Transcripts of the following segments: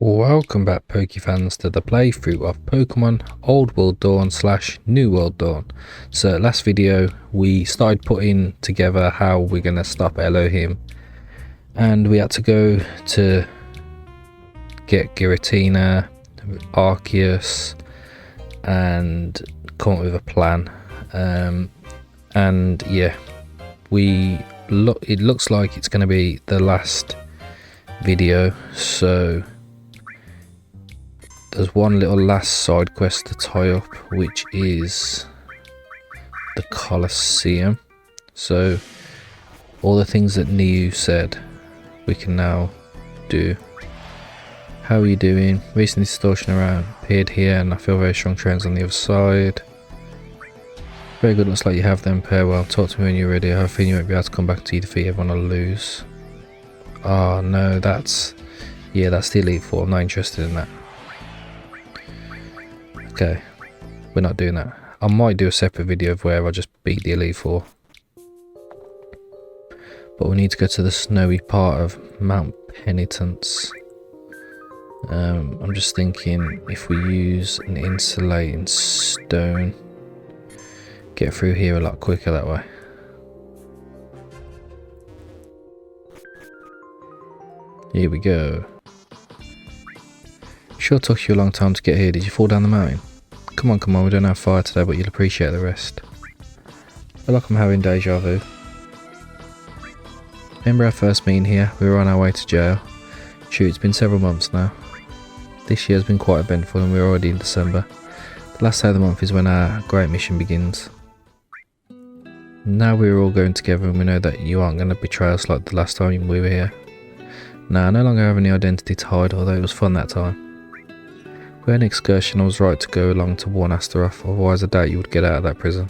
Welcome back Pokefans to the playthrough of Pokemon Old World Dawn / New World Dawn. So last video we started putting together how we're going to stop Elohim, and we had to go to get Giratina, Arceus and come up with a plan. And yeah, it looks like it's going to be the last video, so there's one little last side quest to tie up, which is the Colosseum. So all the things that Niu said we can now do. How are you doing? Recent distortion around appeared here, and I feel very strong trends on the other side. Very good, looks like you have them pair well. Talk to me when you're ready. I have a feeling you won't be able to come back to you defeat everyone or lose. Oh no, that's the Elite Four. I'm not interested in that. Okay, we're not doing that. I might do a separate video of where I just beat the Elite Four. But we need to go to the snowy part of Mount Penitence. I'm just thinking if we use an insulating stone, get through here a lot quicker that way. Here we go. Sure took you a long time to get here. Did you fall down the mountain? Come on, we don't have fire today, but you'll appreciate the rest. I feel like I'm having deja vu. Remember our first meeting here? We were on our way to jail. Shoot, it's been several months now. This year has been quite eventful and we're already in December. The last day of the month is when our great mission begins. Now we're all going together and we know that you aren't going to betray us like the last time we were here. Nah, I no longer have any identity to hide, although it was fun that time. We had an excursion. I was right to go along to warn Astaroth, otherwise I doubt you would get out of that prison.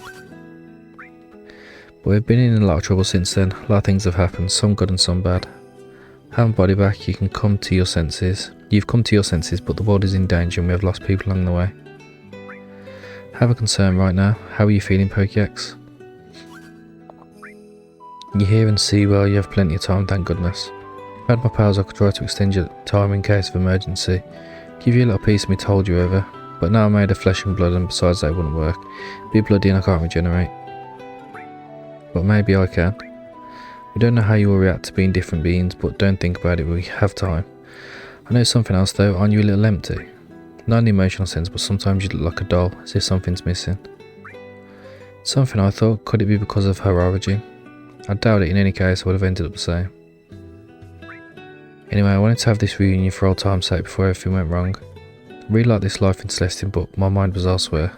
But we've been in a lot of trouble since then. A lot of things have happened, some good and some bad. Having body back, you can come to your senses. You've come to your senses, but the world is in danger and we have lost people along the way. Have a concern right now. How are you feeling, Pokédex? You hear and see well, you have plenty of time, thank goodness. If I had my powers, I could try to extend your time in case of emergency. Give you a little piece of me told you over, but now I'm made of flesh and blood, and besides that wouldn't work. Be bloody and I can't regenerate. But maybe I can. We don't know how you will react to being different beings, but don't think about it, we have time. I know something else though, aren't you a little empty? Not in the emotional sense, but sometimes you look like a doll, as if something's missing. Something I thought, could it be because of her origin? I doubt it. In any case, I would have ended up the same. Anyway, I wanted to have this reunion for old time's sake before everything went wrong. I really liked this life in Celestia, but my mind was elsewhere.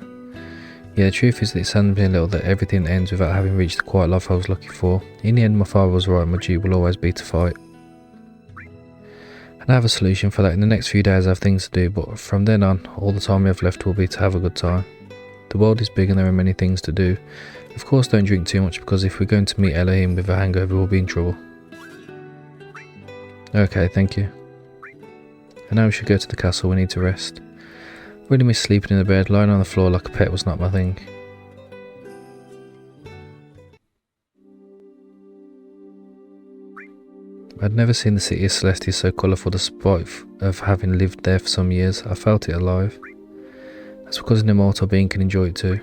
Yeah, the truth is that it saddened me a little that everything ends without having reached the quiet life I was looking for. In the end, my father was right, my duty will always be to fight. And I have a solution for that. In the next few days I have things to do, but from then on, all the time we have left will be to have a good time. The world is big and there are many things to do. Of course, don't drink too much, because if we're going to meet Elohim with a hangover, we'll be in trouble. Okay, thank you. And now we should go to the castle, we need to rest. Really miss sleeping in the bed. Lying on the floor like a pet was not my thing. I'd never seen the city of Celestia so colourful despite of having lived there for some years. I felt it alive. That's because an immortal being can enjoy it too.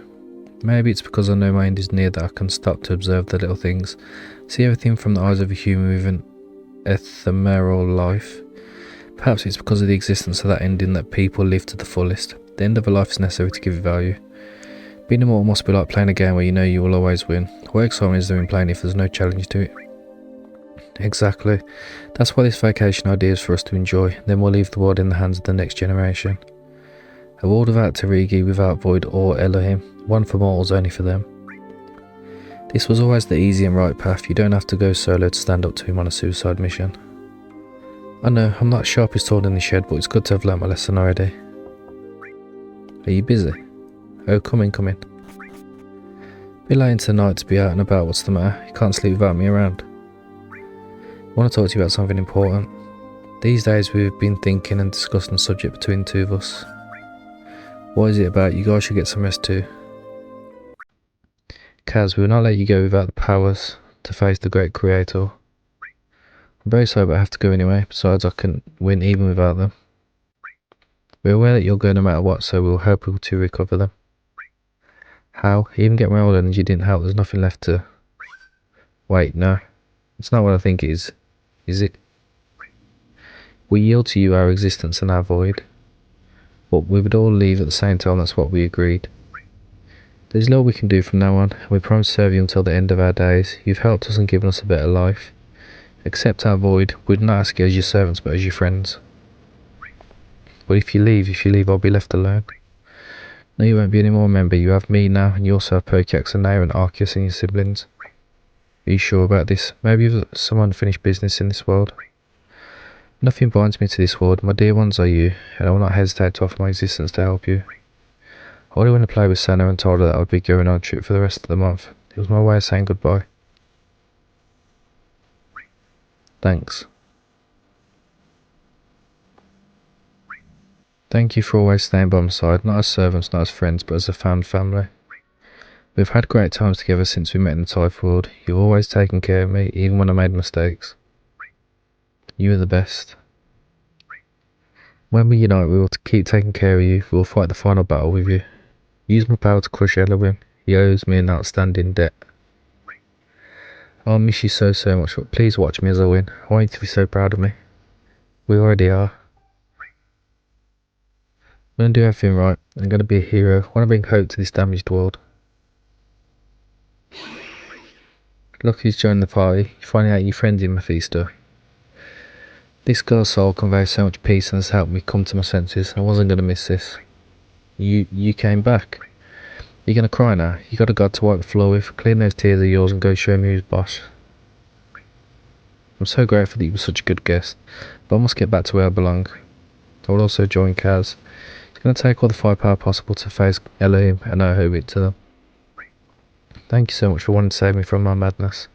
Maybe it's because I know my end is near that I can stop to observe the little things. See everything from the eyes of a human with an ephemeral life. Perhaps it's because of the existence of that ending that people live to the fullest. The end of a life is necessary to give it value. Being immortal must be like playing a game where you know you will always win. What excitement is there in playing if there's no challenge to it? Exactly. That's why this vacation idea is for us to enjoy. Then we'll leave the world in the hands of the next generation. A world without Tarigi, without Void or Elohim. One for mortals, only for them. This was always the easy and right path. You don't have to go solo to stand up to him on a suicide mission. I know, I'm not sharp as told in the shed, but it's good to have learnt my lesson already. Are you busy? Oh, come in. Be late into the night to be out and about, what's the matter? You can't sleep without me around. I want to talk to you about something important. These days we've been thinking and discussing the subject between the two of us. What is it about? You guys should get some rest too. Kaz, we will not let you go without the powers to face the great creator. I'm very sorry, but I have to go anyway. Besides, I can win even without them. We're aware that you'll go no matter what, so we'll help you to recover them. How? Even get my old energy didn't help, there's nothing left to... Wait, no. It's not what I think it is it? We yield to you our existence and our void. But we would all leave at the same time, that's what we agreed. There's little we can do from now on, and we promise to serve you until the end of our days. You've helped us and given us a better life. Accept our void. We'd not ask you as your servants, but as your friends. But if you leave, I'll be left alone. No, you won't be any more, remember. You have me now, and you also have Pokex and Nair and Arceus and your siblings. Are you sure about this? Maybe you've some unfinished business in this world. Nothing binds me to this world. My dear ones are you, and I will not hesitate to offer my existence to help you. I already went to play with Senna and told her that I would be going on a trip for the rest of the month. It was my way of saying goodbye. Thanks. Thank you for always staying by my side, not as servants, not as friends, but as a found family. We've had great times together since we met in the Typh world. You've always taken care of me, even when I made mistakes. You are the best. When we unite, we will keep taking care of you. We will fight the final battle with you. Use my power to crush Elohim. He owes me an outstanding debt. I'll miss you so much, but please watch me as I win. I want you to be so proud of me. We already are. I'm going to do everything right. I'm going to be a hero. I want to bring hope to this damaged world. Look who's joined the party. You're finding out your friends in Mephisto. This girl's soul conveys so much peace and has helped me come to my senses. I wasn't going to miss this. You came back. You're going to cry now. You got a god to wipe the floor with. Clean those tears of yours and go show me who's boss. I'm so grateful that you were such a good guest, but I must get back to where I belong. I will also join Kaz. He's going to take all the firepower possible to face Elohim, and I owe it to them. Thank you so much for wanting to save me from my madness.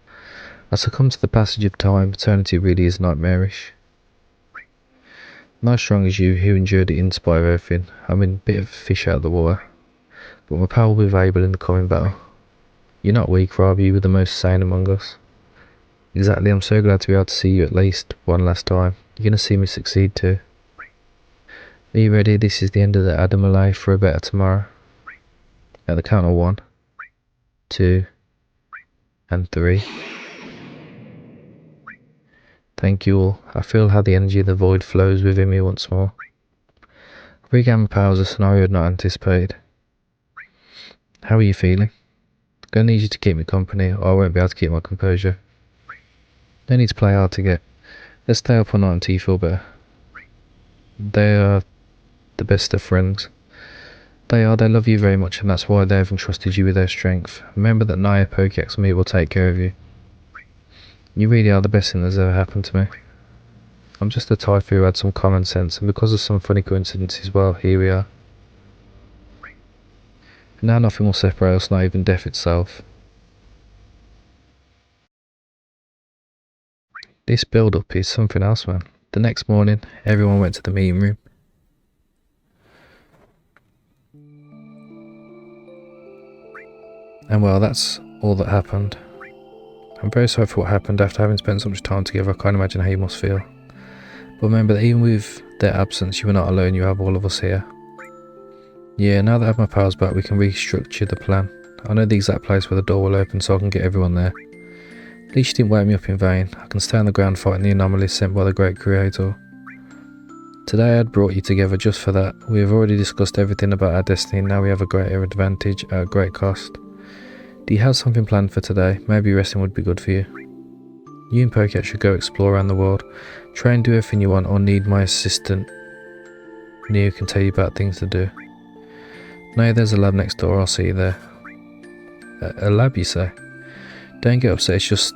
I succumb to the passage of time. Eternity really is nightmarish. Not as strong as you, who endured it in spite of everything. I'm in a bit of a fish out of the water, but my power will be valuable in the coming battle. You're not weak, Rob. You were the most sane among us. Exactly, I'm so glad to be able to see you at least one last time. You're going to see me succeed too. Are you ready? This is the end of the Adam Malay for a better tomorrow. At the count of 1, 2, and 3. Thank you all. I feel how the energy of the void flows within me once more. I regain my powers, a scenario I had not anticipated. How are you feeling? I'm going to need you to keep me company, or I won't be able to keep my composure. No need to play hard to get. Let's stay up all night until you feel better. They are the best of friends. They love you very much, and that's why they have entrusted you with their strength. Remember that Naya, Pokex, and me will take care of you. You really are the best thing that's ever happened to me. I'm just a typher who had some common sense, and because of some funny coincidences, well, here we are. And now nothing will separate us, not even death itself. This build-up is something else, man. The next morning, everyone went to the meeting room. And well, that's all that happened. I'm very sorry for what happened. After having spent so much time together, I can't imagine how you must feel. But remember that even with their absence, you are not alone, you have all of us here. Yeah, now that I have my powers back, we can restructure the plan. I know the exact place where the door will open, so I can get everyone there. At least you didn't wake me up in vain. I can stay on the ground fighting the anomalies sent by the great creator. Today I had brought you together just for that. We have already discussed everything about our destiny, and now we have a greater advantage at a great cost. Do you have something planned for today? Maybe resting would be good for you. You and Pokex should go explore around the world. Try and do everything you want, or need my assistant. Neo can tell you about things to do. No, there's a lab next door, I'll see you there. A lab, you say? Don't get upset, it's just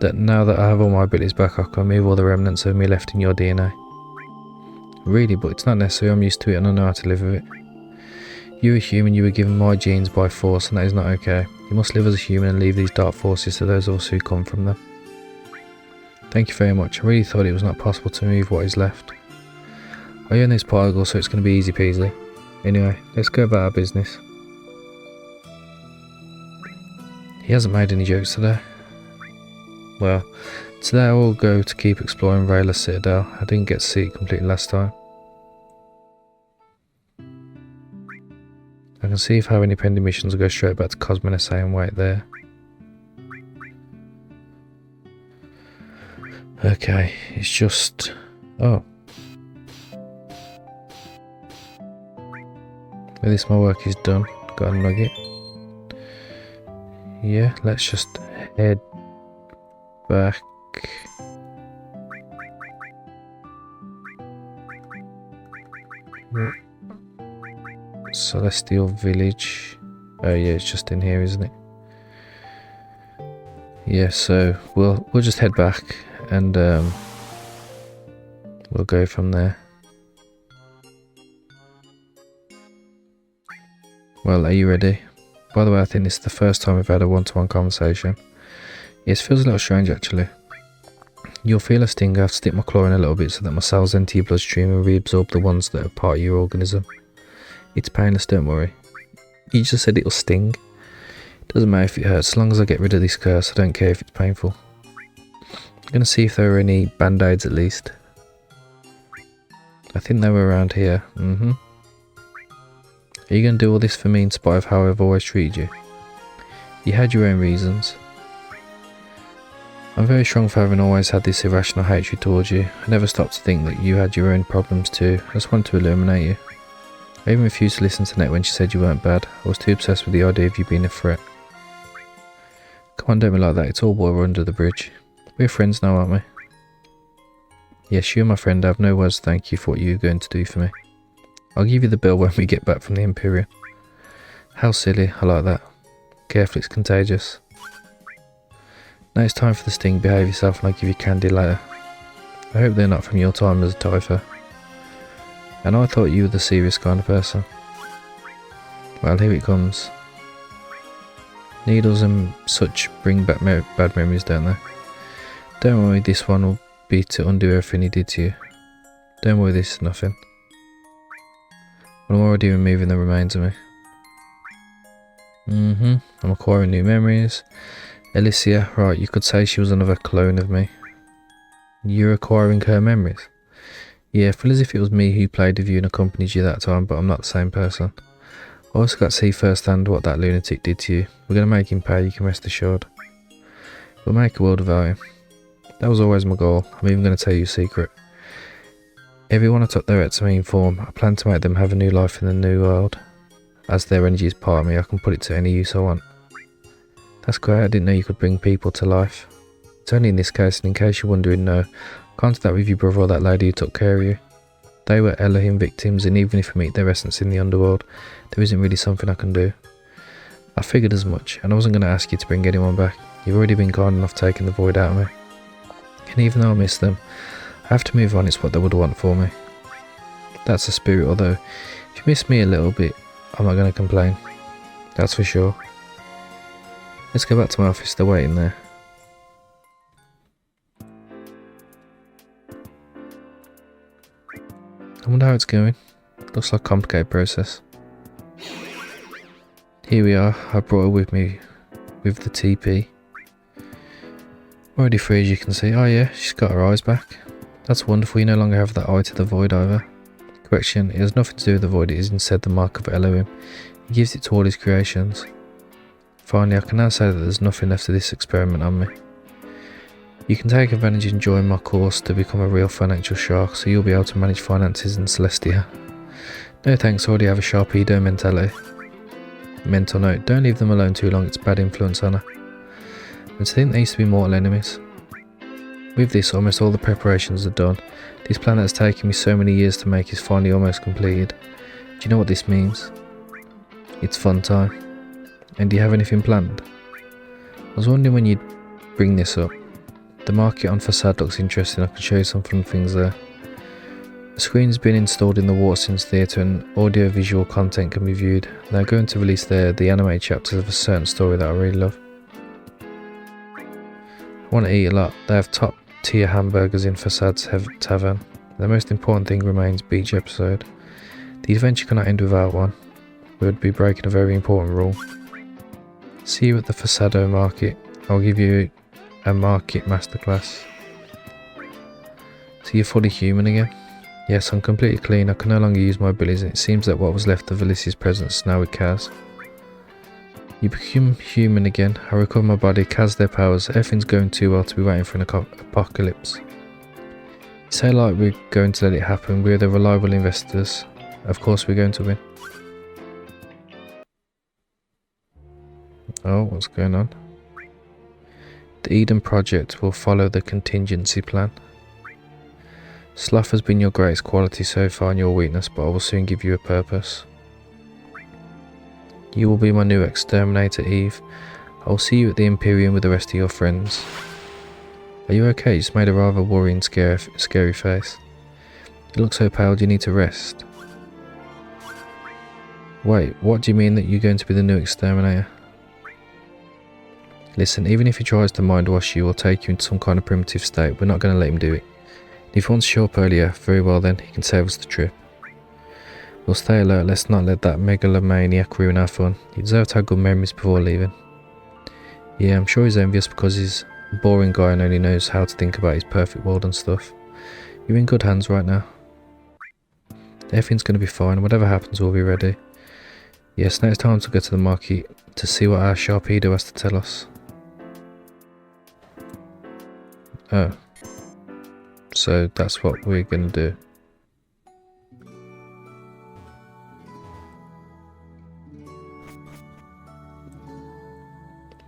that now that I have all my abilities back, I can move all the remnants of me left in your DNA. Really, but it's not necessary, I'm used to it and I know how to live with it. You're a human, you were given my genes by force, and that is not okay. You must live as a human and leave these dark forces to those of us who come from them. Thank you very much. I really thought it was not possible to move what is left. I own this particle, so it's going to be easy peasy. Anyway, let's go about our business. He hasn't made any jokes today. Well, today I will go to keep exploring Rayla's Citadel. I didn't get to see it completely last time. can see if I have any pending missions will go straight back to Cosmin SA and wait there. Okay, it's just... oh. With this my work is done. Got a nugget. Yeah, let's just head back. Celestial Village. Oh yeah, it's just in here, isn't it? Yeah, so we'll just head back and we'll go from there. Well, are you ready? By the way, I think this is the first time we've had a one-to-one conversation. Yes, feels a little strange actually. You'll feel a sting. I have to stick my claw in a little bit so that my cells enter your bloodstream and reabsorb the ones that are part of your organism. It's painless, don't worry. You just said it'll sting. It doesn't matter if it hurts, as long as I get rid of this curse, I don't care if it's painful. I'm going to see if there are any band-aids at least. I think they were around here. Are you going to do all this for me in spite of how I've always treated you? You had your own reasons. I'm very strong for having always had this irrational hatred towards you. I never stopped to think that you had your own problems too. I just wanted to eliminate you. I even refused to listen to Net when she said you weren't bad. I was too obsessed with the idea of you being a threat. Come on, don't be like that. It's all water under the bridge. We're friends now, aren't we? Yes, you're my friend. I have no words to thank you for what you're going to do for me. I'll give you the bill when we get back from the Imperium. How silly. I like that. Careful, it's contagious. Now it's time for the sting. Behave yourself and I'll give you candy later. I hope they're not from your time as a Typher. And I thought you were the serious kind of person. Well, here it comes. Needles and such bring back bad memories, don't they? Don't worry, this one will be to undo everything he did to you. Don't worry, this is nothing. I'm already removing the remains of me. I'm acquiring new memories. Celestia, right, you could say she was another clone of me. You're acquiring her memories? Yeah, I feel as if it was me who played with you and accompanied you that time, but I'm not the same person. I also got to see firsthand what that lunatic did to you. We're going to make him pay, you can rest assured. We'll make a world without him. That was always my goal. I'm even going to tell you a secret. Everyone I took their Examine form, I plan to make them have a new life in the new world. As their energy is part of me, I can put it to any use I want. That's great, I didn't know you could bring people to life. It's only in this case, and in case you're wondering, no. Contact with your brother or that lady who took care of you. They were Elohim victims, and even if I meet their essence in the underworld, there isn't really something I can do. I figured as much, and I wasn't going to ask you to bring anyone back. You've already been kind enough taking the void out of me. And even though I miss them, I have to move on, it's what they would want for me. That's the spirit, although, if you miss me a little bit, I'm not going to complain. That's for sure. Let's go back to my office, they're waiting there. I wonder how it's going. Looks like a complicated process. Here we are. I brought her with me with the TP. Already free as you can see. Oh yeah, she's got her eyes back. That's wonderful. You no longer have that eye to the void either. Correction, it has nothing to do with the void. It is instead the mark of Elohim. He gives it to all his creations. Finally, I can now say that there's nothing left of this experiment on me. You can take advantage and join my course to become a real financial shark, so you'll be able to manage finances in Celestia. No thanks, I already have a sharp ego mentality. Mental note, don't leave them alone too long, it's bad influence on her. And to think they used to be mortal enemies. With this, almost all the preparations are done. This plan that has taken me so many years to make is finally almost completed. Do you know what this means? It's fun time. And do you have anything planned? I was wondering when you'd bring this up. The market on facade looks interesting, I can show you some fun things there. A screen's been installed in the Watson's Theatre and audio-visual content can be viewed. They're going to release the animated chapters of a certain story that I really love. I want to eat a lot. They have top tier hamburgers in Facade's Tavern. The most important thing remains beach episode. The adventure cannot end without one. We would be breaking a very important rule. See you at the Facado market. I'll give you a market masterclass. So you're fully human again? Yes, I'm completely clean. I can no longer use my abilities, and it seems that what was left of Alicia's presence is now with Kaz. You become human again. I recover my body, Kaz their powers. Everything's going too well to be waiting for an apocalypse. You say like we're going to let it happen. We're the reliable investors. Of course we're going to win. Oh, what's going on? The Eden project will follow the contingency plan. Sloth has been your greatest quality so far and your weakness, but I will soon give you a purpose. You will be my new exterminator, Eve. I will see you at the Imperium with the rest of your friends. Are you okay? You just made a rather worrying, scary face. You look so pale, do you need to rest? Wait, what do you mean that you're going to be the new exterminator? Listen, even if he tries to mind wash you or take you into some kind of primitive state, we're not going to let him do it. If he wants to show up earlier, very well then, he can save us the trip. We'll stay alert, let's not let that megalomaniac ruin our fun. You deserve to have good memories before leaving. Yeah, I'm sure he's envious because he's a boring guy and only knows how to think about his perfect world and stuff. You're in good hands right now. Everything's going to be fine, whatever happens we'll be ready. Yes, now it's time to go to the market to see what our Sharpedo has to tell us. Oh. So that's what we're going to do.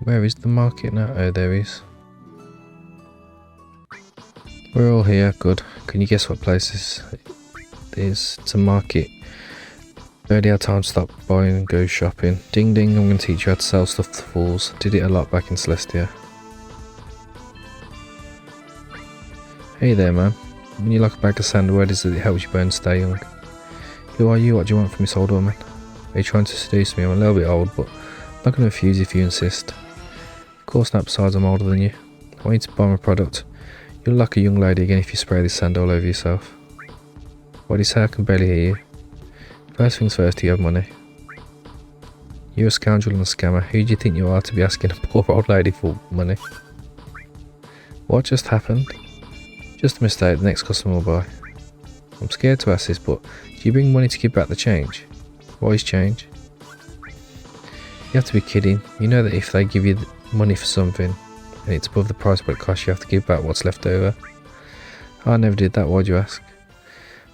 Where is the market now? Oh, there he is. We're all here, good. Can you guess what place this is? It's a market. Barely had time to stop buying and go shopping. Ding ding, I'm going to teach you how to sell stuff to fools. Did it a lot back in Celestia. Hey there, man. When you like a bag of sand, word is that it helps you burn and stay young. Who are you? What do you want from this old woman? Are you trying to seduce me? I'm a little bit old, but I'm not going to refuse if you insist. Of course not, besides I'm older than you. I want you to buy my product. You'll look like a young lady again if you spray this sand all over yourself. What do you say? I can barely hear you. First things first, do you have money? You're a scoundrel and a scammer. Who do you think you are to be asking a poor old lady for money? What just happened? Just a mistake, the next customer will buy. I'm scared to ask this, but do you bring money to give back the change? What is change? You have to be kidding. You know that if they give you money for something and it's above the price what it costs, you have to give back what's left over. I never did that, why'd you ask?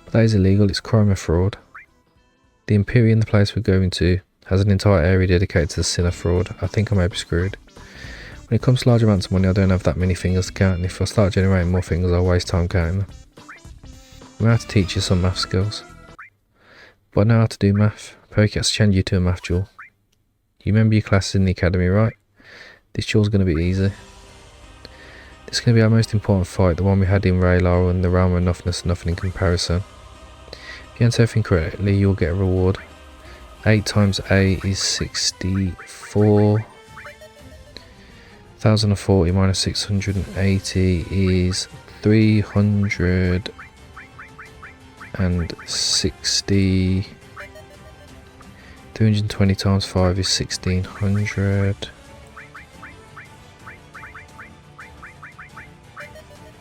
But that is illegal, it's crime and fraud. The Imperium, the place we're going to, has an entire area dedicated to the sin of fraud. I think I may be screwed. When it comes to large amounts of money, I don't have that many fingers to count, and if I start generating more fingers, I'll waste time counting them. I'm going to have to teach you some math skills. But I know how to do math. Pokémon's challenge you to a math duel. You remember your classes in the academy, right? This duel's going to be easy. This is going to be our most important fight, the one we had in Raylar and the realm of nothingness and nothing in comparison. If you answer everything correctly, you'll get a reward. 8 times 8 is 64. 1040 minus 680 is 360. 320 times 5 is 1600.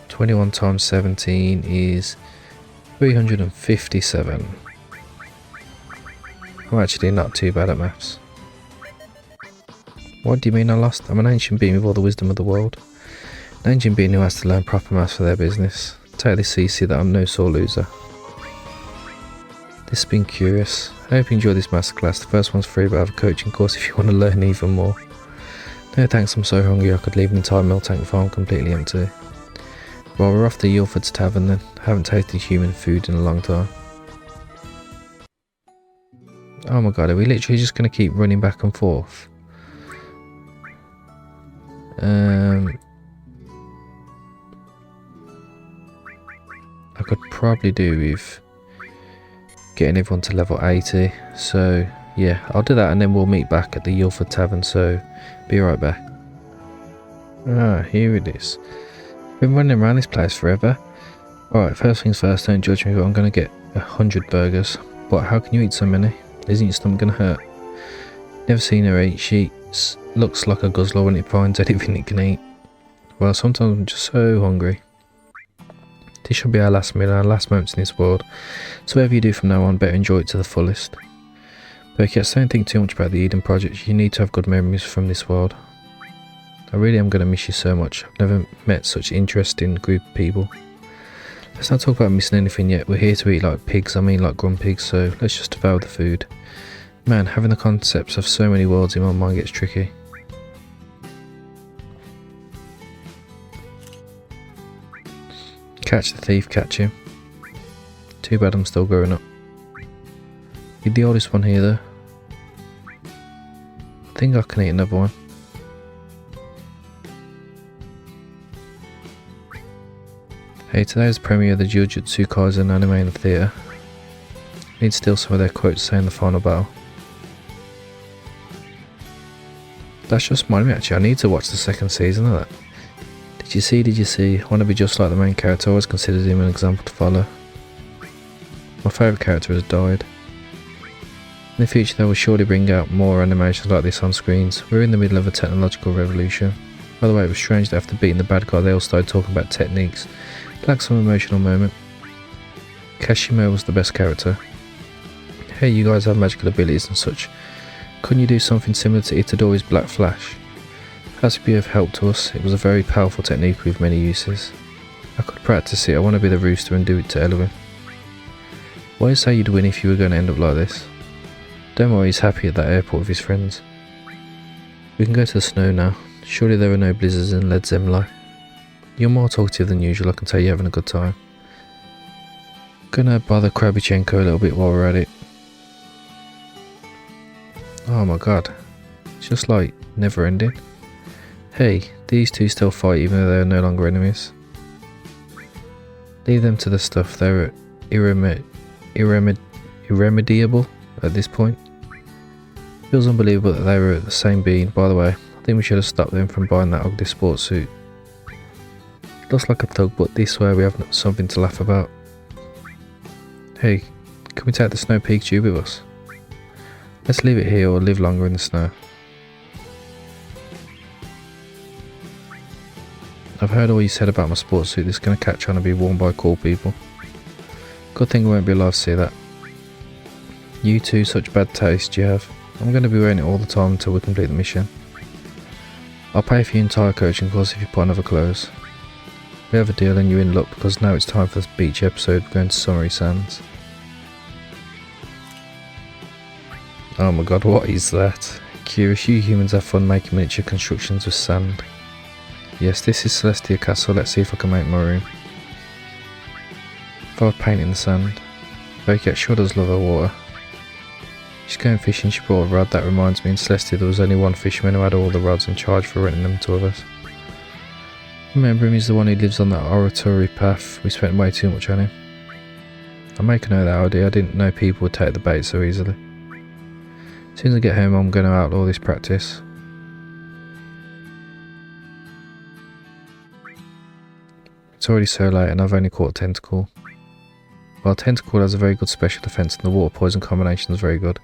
21 times 17 is 357. I'm actually not too bad at maths. What do you mean I lost? I'm an ancient being with all the wisdom of the world. An ancient being who has to learn proper maths for their business. Take this so you see that I'm no sore loser. This has been curious. I hope you enjoyed this masterclass. The first one's free, but I have a coaching course if you want to learn even more. No thanks, I'm so hungry I could leave an entire milk tank farm completely empty. Well, we're off to Yulford's Tavern then. I haven't tasted human food in a long time. Oh my god, are we literally just going to keep running back and forth? I could probably do with getting everyone to level 80. So yeah, I'll do that and then we'll meet back at the Yulford Tavern. So be right back. Ah, here it is. Been running around this place forever. Alright, first things first, don't judge me, but I'm going to get 100 burgers. But how can you eat so many? Isn't your stomach going to hurt? Never seen her eat. She looks like a guzzler when it finds anything it can eat. Well, sometimes I'm just so hungry. This should be our last meal and our last moments in this world, so whatever you do from now on, better enjoy it to the fullest. But don't think too much about the Eden Project. You need to have good memories from this world. I really am going to miss you so much. I've never met such an interesting group of people. Let's not talk about missing anything yet. We're here to eat like pigs, like grunt pigs, so let's just devour the food. Man, having the concepts of so many worlds in my mind gets tricky. Catch the thief, catch him. Too bad I'm still growing up. You're the oldest one here though. I think I can eat another one. Hey, today's the premiere of the Jujutsu Kaisen anime in the theatre. I need to steal some of their quotes saying the final battle. That's just reminded me actually, I need to watch the second season of that. Did you see? I want to be just like the main character. I always considered him an example to follow. My favourite character has died. In the future they will surely bring out more animations like this on screens. We're in the middle of a technological revolution. By the way, it was strange that after beating the bad guy they all started talking about techniques. It lacked some emotional moment. Kashimo was the best character. Hey, you guys have magical abilities and such. Couldn't you do something similar to Itadori's Black Flash? That would be of help to us. It was a very powerful technique with many uses. I could practice it. I want to be the rooster and do it to Elwin. Why do you say you'd win if you were going to end up like this? Don't worry, he's happy at that airport with his friends. We can go to the snow now. Surely there are no blizzards in Led Zemlai. You're more talkative than usual, I can tell you're having a good time. Gonna bother Krabichenko a little bit while we're at it. Oh my god. It's just like never ending. Hey, these two still fight even though they're no longer enemies. Leave them to the stuff, they're irremediable at this point. Feels unbelievable that they were the same being. By the way, I think we should have stopped them from buying that ugly sports suit. Looks like a thug, but this way we have something to laugh about. Hey, can we take the snow peak tube with us? Let's leave it here or live longer in the snow. I've heard all you said about my sports suit. This is going to catch on and be worn by cool people. Good thing we won't be alive to see that. You two, such bad taste you have. I'm going to be wearing it all the time until we complete the mission. I'll pay for your entire coaching course if you put on other clothes. We have a deal and you're in luck because now it's time for this beach episode going to Summery Sands. Oh my god, what is that? Curious, you humans have fun making miniature constructions with sand. Yes, this is Celestia Castle. Let's see if I can make my room. If I was painting the sand. Cat sure does love her water. She's going fishing, she brought a rod. That reminds me, in Celestia there was only one fisherman who had all the rods and charged for renting them to others. Remember him, he's the one who lives on that oratory path. We spent way too much on him. I'll make a note of that idea. I didn't know people would take the bait so easily. As soon as I get home I'm going to outlaw this practice. It's already so late and I've only caught a tentacle. Well, tentacle has a very good special defense and the water poison combination is very good.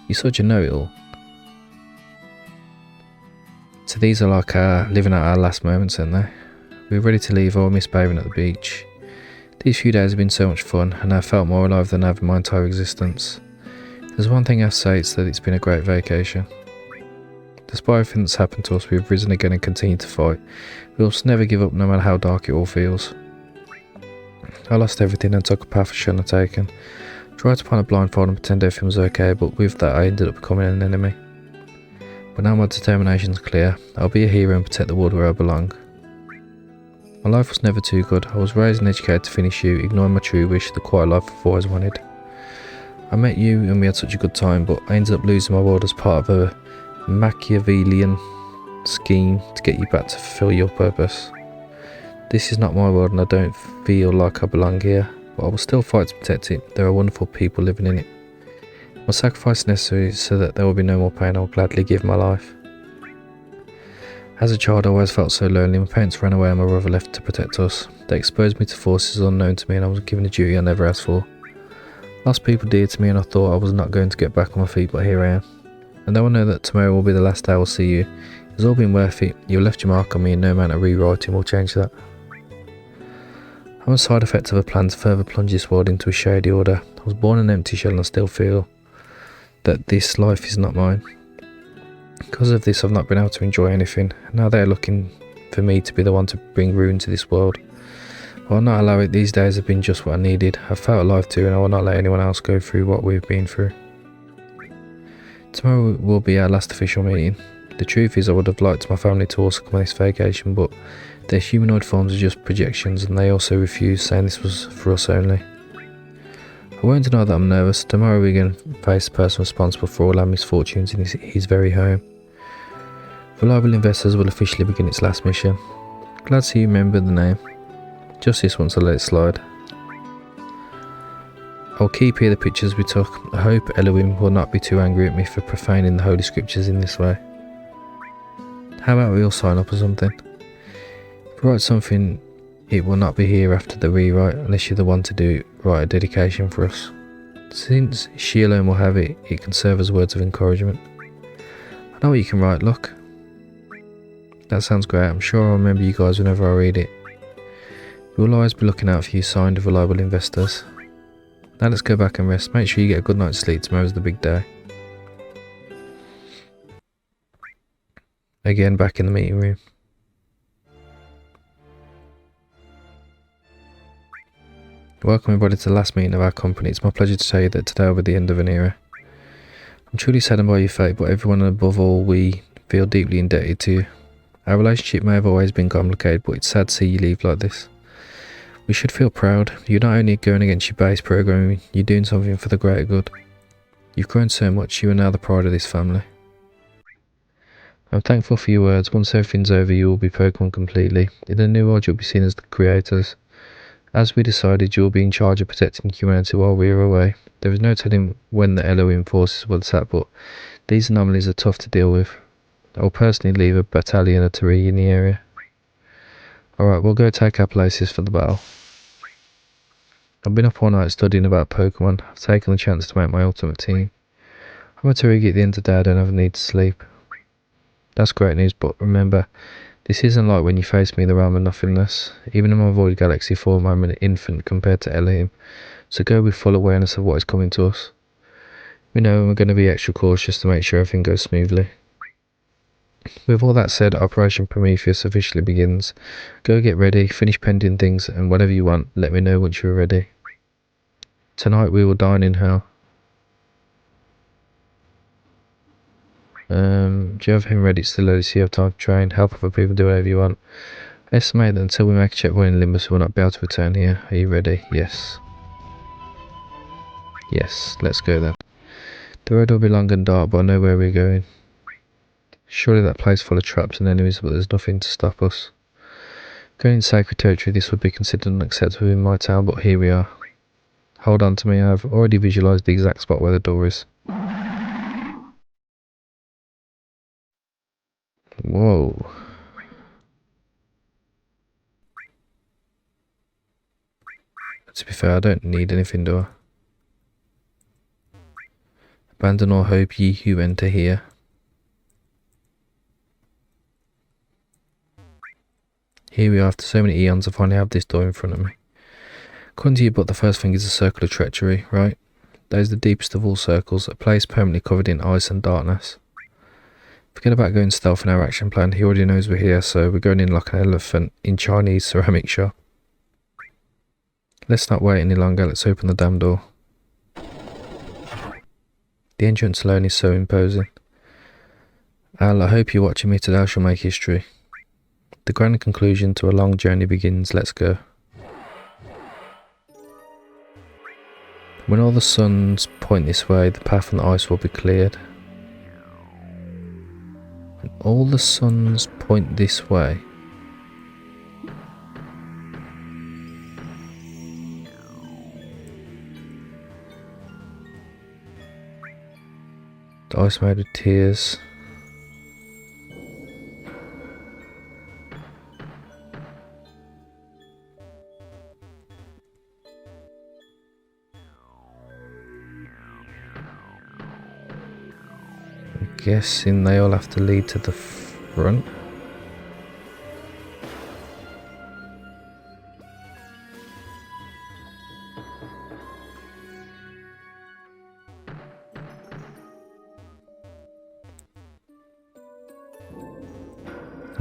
You're such a know-it-all. So these are like living out our last moments, aren't they? We're ready to leave. I miss bathing at the beach. These few days have been so much fun and I felt more alive than ever in my entire existence. There's one thing I say, it's that it's been a great vacation. Despite everything that's happened to us, we've risen again and continued to fight. We must never give up no matter how dark it all feels. I lost everything and took a path I shouldn't have taken. Tried to find a blindfold and pretend everything was okay, but with that I ended up becoming an enemy. But now my determination's clear. I'll be a hero and protect the world where I belong. My life was never too good. I was raised and educated to finish you, ignoring my true wish, the quiet life I've always wanted. I met you and we had such a good time, but I ended up losing my world as part of a Machiavellian scheme to get you back to fulfill your purpose. This is not my world and I don't feel like I belong here, but I will still fight to protect it. There are wonderful people living in it. My sacrifice is necessary so that there will be no more pain. I will gladly give my life. As a child I always felt so lonely. My parents ran away and my brother left to protect us. They exposed me to forces unknown to me and I was given a duty I never asked for. Lost people dear to me and I thought I was not going to get back on my feet, but here I am. And though I know that tomorrow will be the last day I will see you, it's all been worth it. You left your mark on me and no amount of rewriting will change that. I'm a side effect of a plan to further plunge this world into a shady order. I was born an empty shell and I still feel that this life is not mine. Because of this, I've not been able to enjoy anything. Now they're looking for me to be the one to bring ruin to this world. I will not allow it. These days have been just what I needed. I've felt alive too, and I will not let anyone else go through what we've been through. Tomorrow will be our last official meeting. The truth is, I would have liked my family to also come on this vacation, but their humanoid forms are just projections, and they also refused, saying this was for us only. I won't deny that I'm nervous. Tomorrow we're going to face the person responsible for all our misfortunes in his very home. Reliable Investors will officially begin its last mission. Glad to see you remember the name. Just this once I let it slide. I'll keep here the pictures we took. I hope Elohim will not be too angry at me for profaning the holy scriptures in this way. How about we all sign up or something? If we write something, it will not be here after the rewrite unless you're the one to write a dedication for us. Since she alone will have it, it can serve as words of encouragement. I know what you can write, look. That sounds great. I'm sure I'll remember you guys whenever I read it. We'll always be looking out for you, signed with Reliable Investors. Now let's go back and rest. Make sure you get a good night's sleep. Tomorrow's the big day. Again, back in the meeting room. Welcome everybody to the last meeting of our company. It's my pleasure to tell you that today will be the end of an era. I'm truly saddened by your fate, but everyone and above all, we feel deeply indebted to you. Our relationship may have always been complicated, but it's sad to see you leave like this. We should feel proud. You're not only going against your base programming, you're doing something for the greater good. You've grown so much, you are now the pride of this family. I'm thankful for your words. Once everything's over, you will be Pokemon completely. In the new world, you'll be seen as the creators. As we decided, you'll be in charge of protecting humanity while we are away. There is no telling when the Elohim forces will attack, but these anomalies are tough to deal with. I will personally leave a battalion of Tari in the area. Alright, we'll go take our places for the battle. I've been up all night studying about Pokemon. I've taken the chance to make my ultimate team. I'm a Tarigi at the end of the day. I don't have a need to sleep. That's great news, but remember, this isn't like when you face me in the realm of nothingness. Even in my Void Galaxy form, I'm an infant compared to Elohim, so go with full awareness of what is coming to us. We know we're going to be extra cautious to make sure everything goes smoothly. With all that said, Operation Prometheus officially begins. Go get ready, finish pending things, and whatever you want, let me know once you're ready. Tonight we will dine in hell. Do you have him ready? Still early, so you have time to train, help other people, do whatever you want. Estimate that until we make a checkpoint in Limbus, we will not be able to return here. Are you ready? Yes. Yes, let's go then. The road will be long and dark, but I know where we're going. Surely that place full of traps and enemies, but there's nothing to stop us. Going in sacred territory, this would be considered unacceptable in my town, but here we are. Hold on to me, I've already visualised the exact spot where the door is. Whoa. To be fair, I don't need anything, do I? Abandon all hope, ye who enter here. Here we are, after so many eons, I finally have this door in front of me. According to your book, the first thing is a circle of treachery, right? That is the deepest of all circles, a place permanently covered in ice and darkness. Forget about going stealth in our action plan, he already knows we're here, so we're going in like an elephant in Chinese ceramic shop. Let's not wait any longer, let's open the damn door. The entrance alone is so imposing. Al, I hope you're watching me today, I shall make history. The grand conclusion to a long journey begins, let's go. When all the suns point this way, the path on the ice will be cleared. When all the suns point this way. The ice made with tears. Guessing they all have to lead to the front.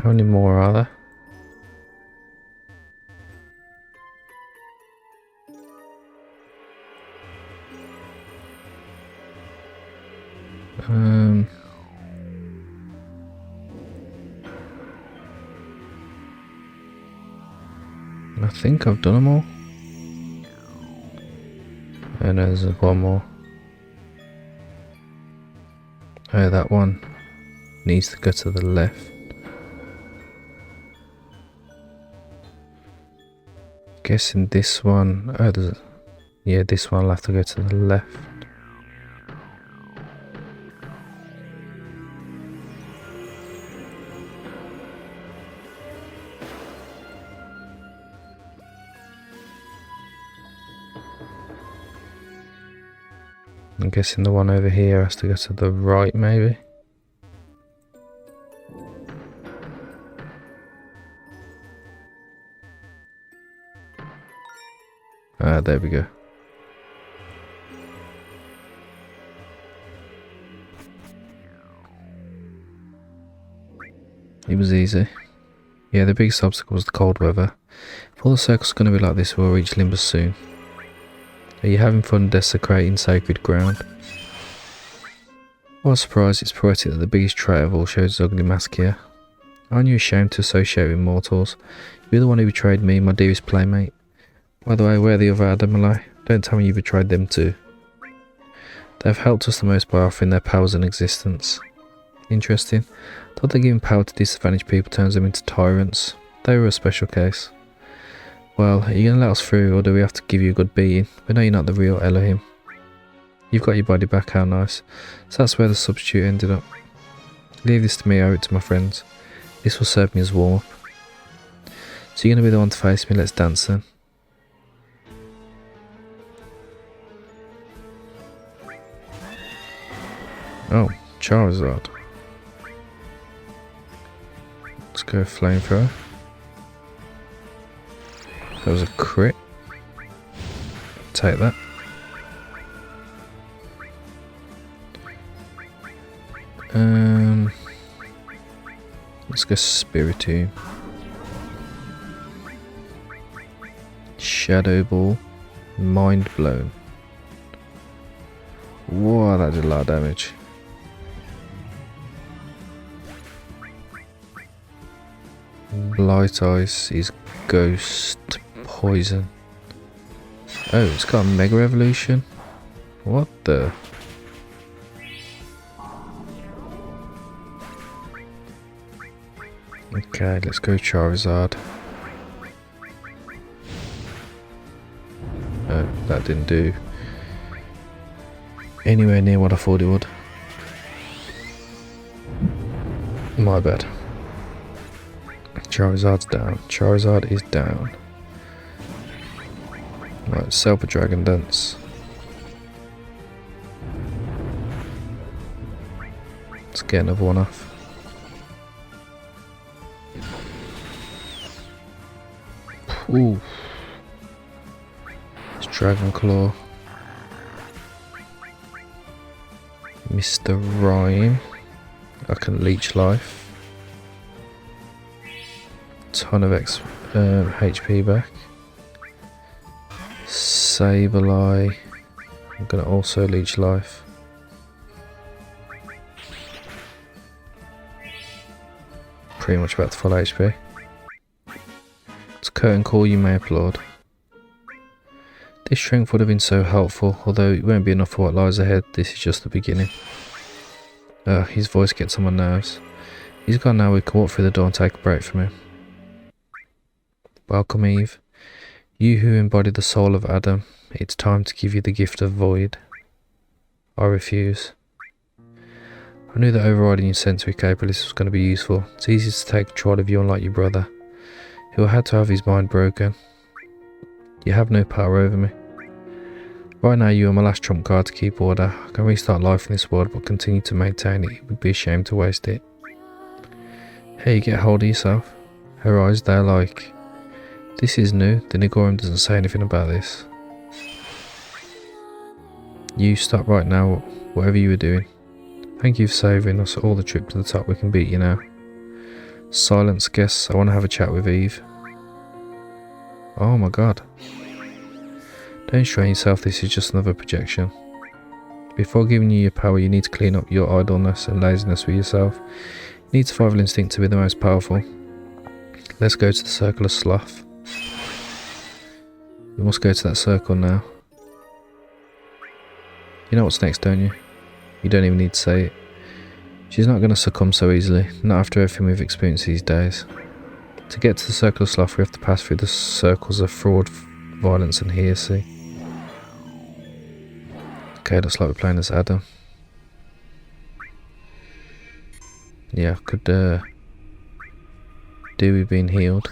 How many more are there? I think I've done them all. And there's one more. Oh, that one needs to go to the left. Guessing this one. Oh, yeah, this one will have to go to the left. I'm guessing the one over here has to go to the right, maybe. Ah, there we go. It was easy. Yeah, the biggest obstacle was the cold weather. If all the circles are going to be like this, we'll reach Limbus soon. Are you having fun desecrating sacred ground? What a surprise, it's poetic that the biggest traitor of all shows his ugly mask here. Aren't you ashamed to associate with mortals? You're the one who betrayed me, my dearest playmate. By the way, where are the other Adamali? Don't tell me you betrayed them too. They have helped us the most by offering their powers and existence. Interesting. Thought that giving power to disadvantaged people turns them into tyrants. They were a special case. Well, are you going to let us through, or do we have to give you a good beating? We know you're not the real Elohim. You've got your body back, how nice. So that's where the substitute ended up. Leave this to me, I owe it to my friends. This will serve me as warm-up. So you're going to be the one to face me, let's dance then. Oh, Charizard. Let's go flamethrower. That was a crit. Take that. Let's go Spiritomb. Shadow Ball. Mind Blown. Whoa, that did a lot of damage. Blight Ice is Ghost Poison. Oh, it's got a Mega Evolution. What the? Okay, let's go Charizard. Oh, that didn't do anywhere near what I thought it would. My bad. Charizard's down. Charizard is down. Right, Self Dragon Dance. Let's get another one off. Ooh. It's Dragon Claw. Mr. Rhyme. I can leech life. Ton of HP back. Sableye. I'm gonna also leech life. Pretty much back to full HP. It's curtain call, you may applaud. This strength would have been so helpful, although it won't be enough for what lies ahead. This is just the beginning. His voice gets on my nerves. He's gone now, we can walk through the door and take a break from him. Welcome, Eve. You who embody the soul of Adam, it's time to give you the gift of void. I refuse. I knew that overriding your sensory capabilities was going to be useful. It's easy to take control of you unlike your brother, who had to have his mind broken. You have no power over me. Right now you are my last trump card to keep order. I can restart life in this world, but continue to maintain it. It would be a shame to waste it. Hey, get hold of yourself. Her eyes, they're like... This is new. The Nigorum doesn't say anything about this. You stop right now, whatever you were doing. Thank you for saving us all the trip to the top. We can beat you now. Silence, guess. I want to have a chat with Eve. Oh my god. Don't strain yourself, this is just another projection. Before giving you your power, you need to clean up your idleness and laziness with yourself. You need survival instinct to be the most powerful. Let's go to the circle of sloth. We must go to that circle now. You know what's next, don't you? You don't even need to say it. She's not going to succumb so easily, not after everything we've experienced these days. To get to the circle of sloth, we have to pass through the circles of fraud, violence and heresy. Okay, looks like we're playing as Adam. Yeah, I could do with being healed.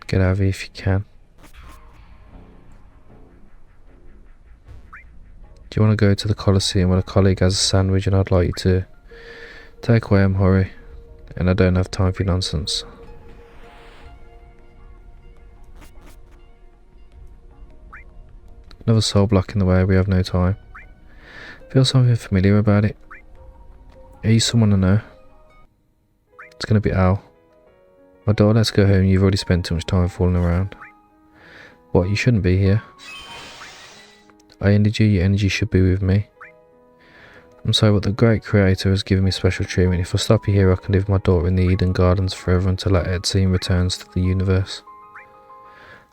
Get out of here if you can. Do you want to go to the Colosseum when a colleague has a sandwich and I'd like you to? Take away, I'm hurry. And I don't have time for your nonsense. Another soul block in the way, we have no time. Feel something familiar about it. Are you someone I know? It's going to be Al. My daughter, let's go home, you've already spent too much time fooling around. What, you shouldn't be here? I ended you, your energy should be with me. I'm sorry, but the great creator has given me special treatment. If I stop you here, I can live with my daughter in the Eden Gardens forever until that Etsy returns to the universe.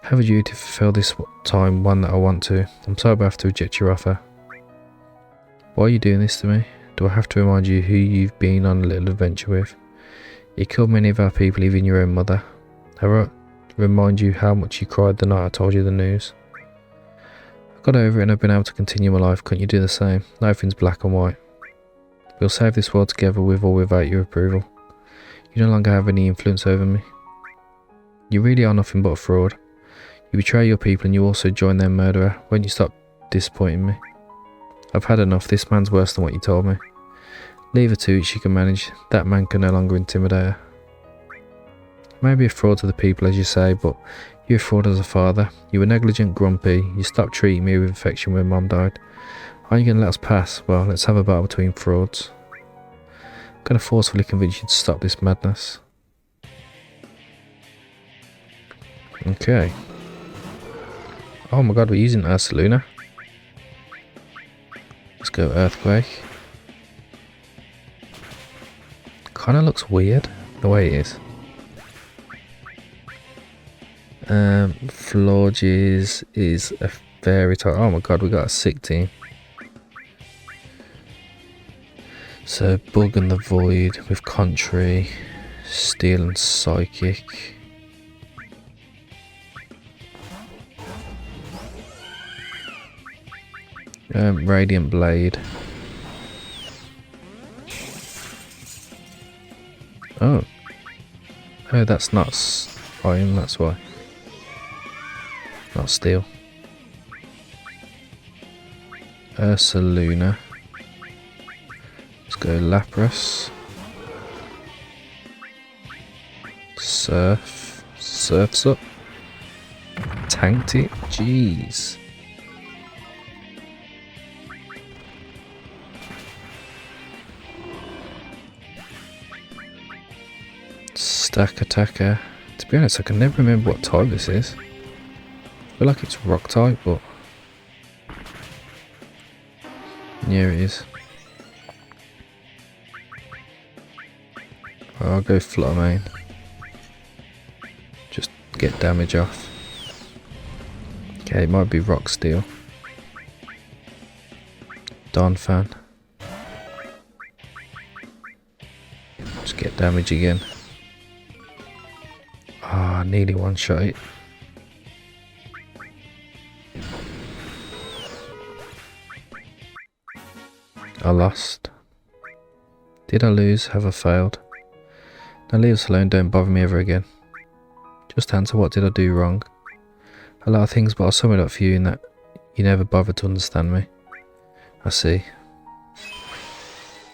I have a duty to fulfill this time, one that I want to. I'm sorry, but I have to reject your offer. Why are you doing this to me? Do I have to remind you who you've been on a little adventure with? You killed many of our people, even your own mother. Have I remind you how much you cried the night I told you the news? I got over it and I've been able to continue my life. Couldn't you do the same? Nothing's black and white. We'll save this world together with or without your approval. You no longer have any influence over me. You really are nothing but a fraud. You betray your people and you also join their murderer. Won't you stop disappointing me? I've had enough. This man's worse than what you told me. Leave her to it, she can manage. That man can no longer intimidate her. Maybe a fraud to the people, as you say, but you're a fraud as a father. You were negligent, grumpy. You stopped treating me with affection when Mum died. Are you going to let us pass? Well, let's have a battle between frauds. I'm going to forcefully convince you to stop this madness. Okay. Oh my god, we're using Ursaluna. Let's go Earthquake. Kinda looks weird, the way it is. Florges is a fairy type. Oh my god, we got a sick team. So Bug and the Void with Contrary, Steel and Psychic. Radiant Blade. Oh. Oh, that's not iron, that's why. Not steel. Ursaluna. Let's go Lapras. Surf. Surf's up. Tanked it. Jeez. Stack Attacker. To be honest, I can never remember what type this is. I feel like it's rock type, but yeah, it is. I'll go Flutter Mane. Just get damage off. Okay, it might be Rock Steel. Donphan. Just get damage again. Ah, nearly one shot it. I lost. Did I lose? Have I failed? Now leave us alone, don't bother me ever again. Just answer, what did I do wrong? A lot of things, but I'll sum it up for you in that you never bothered to understand me. I see.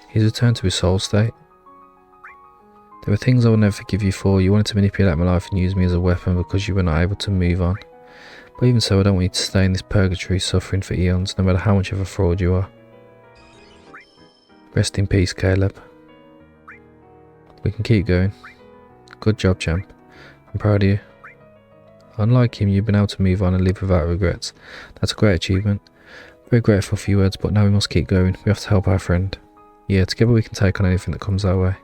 He's returned to his soul state. There were things I will never forgive you for. You wanted to manipulate my life and use me as a weapon because you were not able to move on. But even so, I don't want you to stay in this purgatory suffering for eons, no matter how much of a fraud you are. Rest in peace, Caleb. We can keep going. Good job, champ. I'm proud of you. Unlike him, you've been able to move on and live without regrets. That's a great achievement. Very grateful for your words, but now we must keep going. We have to help our friend. Yeah, together we can take on anything that comes our way.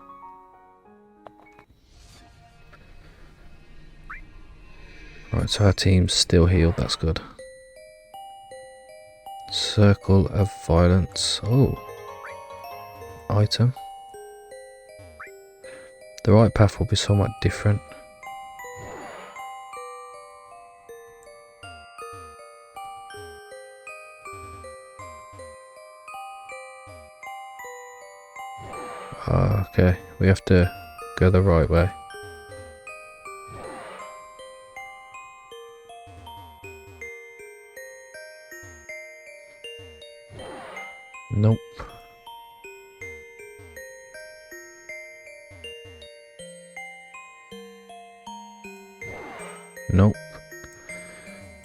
Right, so our team's still healed, that's good. Circle of Violence. Oh. Item. The right path will be somewhat different. Okay, we have to go the right way. Nope. Nope.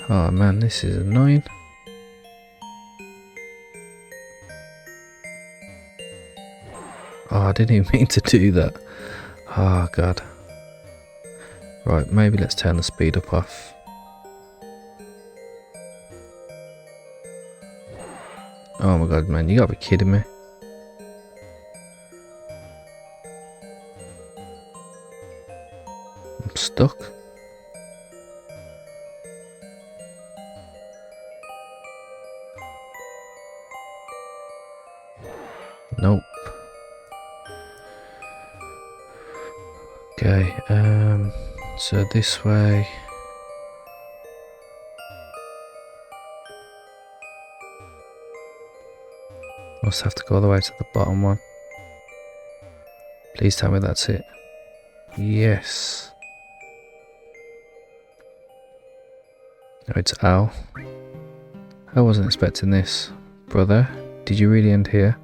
Oh man, this is annoying. Oh, I didn't even mean to do that. Oh god. Right, maybe let's turn the speed up off. Oh my god, man, you gotta be kidding me. I'm stuck. Nope. Okay, so this way. Must have to go all the way to the bottom one. Please tell me that's it. Yes. Oh, it's Al. I wasn't expecting this. Brother, did you really end here?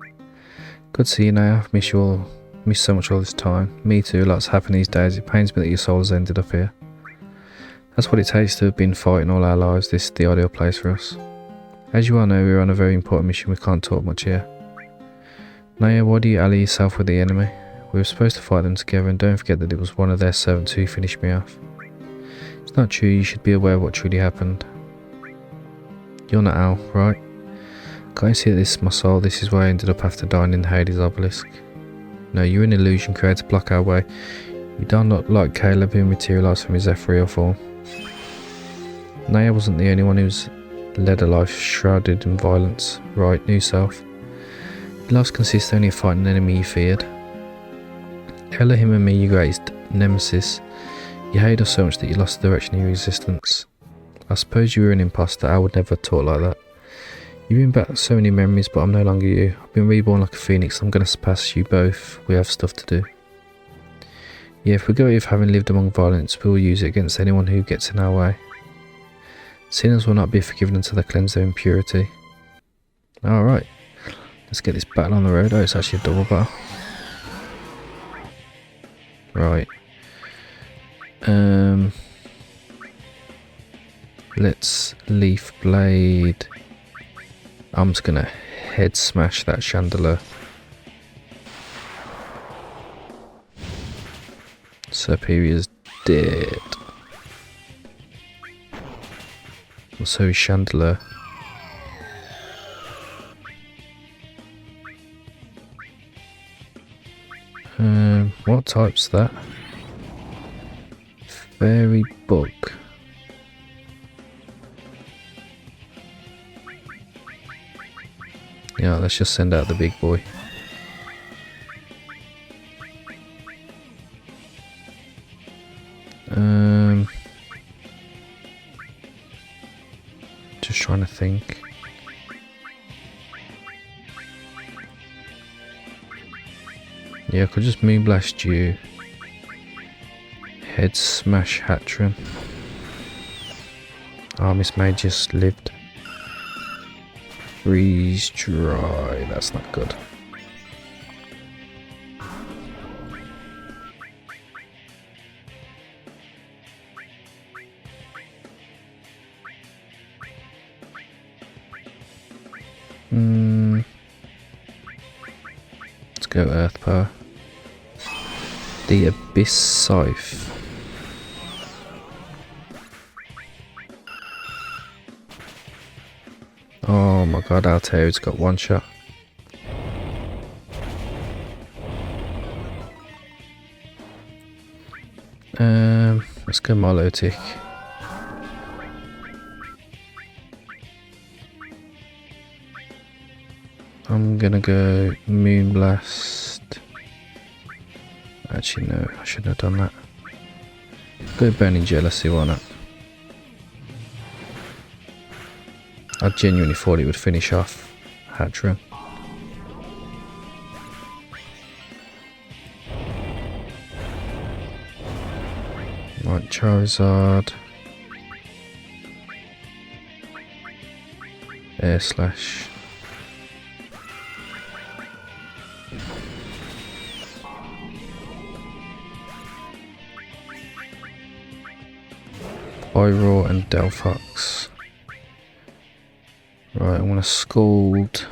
Good to see you now. I've missed so much all this time. Me too, lots happen these days. It pains me that your soul has ended up here. That's what it takes to have been fighting all our lives. This is the ideal place for us. As you all know, we're on a very important mission. We can't talk much here. Naya, why do you ally yourself with the enemy? We were supposed to fight them together, and don't forget that it was one of their servants who finished me off. It's not true. You should be aware of what truly happened. You're not Al, right? Can't you see that this is my soul? This is where I ended up after dying in Hades' obelisk. No, you're an illusion created to block our way. You don't look like Caleb who materialised from his ethereal form. Naya wasn't the only one who's led a life shrouded in violence. Right, new self. Your life consists only of fighting an enemy you feared. Elohim and me, your greatest nemesis. You hated us so much that you lost the direction of your existence. I suppose you were an imposter. I would never talk like that. You bring back so many memories, but I'm no longer you. I've been reborn like a phoenix. I'm going to surpass you both. We have stuff to do. Yeah, if we go with having lived among violence, we will use it against anyone who gets in our way. Sinners will not be forgiven until they cleanse their impurity. Alright, let's get this battle on the road. Oh, it's actually a double battle. Right. Let's Leaf Blade. I'm just gonna head smash that chandelier. Superior's dead. So is chandelier. What type's that? Fairy bug. Yeah, let's just send out the big boy. Just trying to think. Yeah, I could just Moonblast you. Head Smash Hatron. Oh, Miss May just lived. Freeze Dry. That's not good. Let's go Earth Power. The Abyss Scythe. Oh my god, Altair's got one shot. Let's go Milotic. I'm gonna go Moonblast. Actually no, I shouldn't have done that. Go Burning Jealousy, why not? I genuinely thought it would finish off Hatchram. Right, Charizard. Air Slash. Pyro and Delphox. Right, I want to Scald.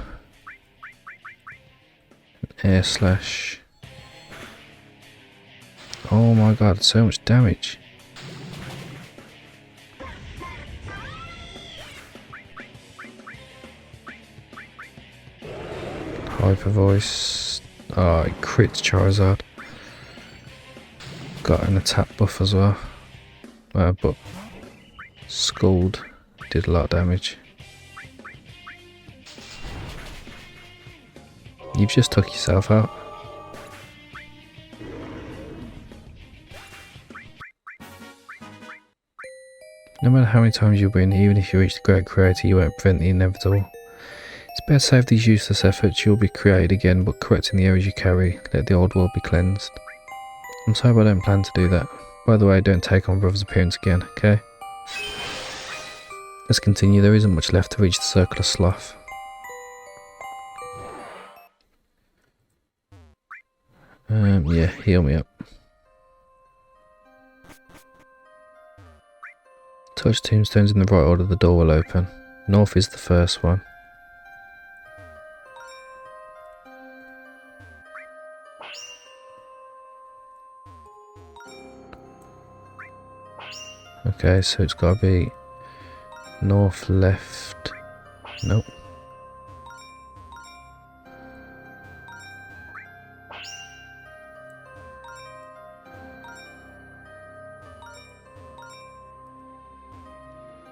Air Slash. Oh my god, so much damage. Hyper Voice. Oh, it crits Charizard. Got an attack buff as well. But Scald did a lot of damage. You've just took yourself out. No matter how many times you win, even if you reach the great creator, you won't prevent the inevitable. It's better to save these useless efforts. You'll be created again, but correcting the errors you carry. Let the old world be cleansed. I'm sorry, but I don't plan to do that. By the way, don't take on Brother's appearance again, okay? Let's continue. There isn't much left to reach the Circle of Sloth. Yeah, heal me up. Touch tombstones in the right order, the door will open. North is the first one. Okay, so it's got to be north, left. Nope.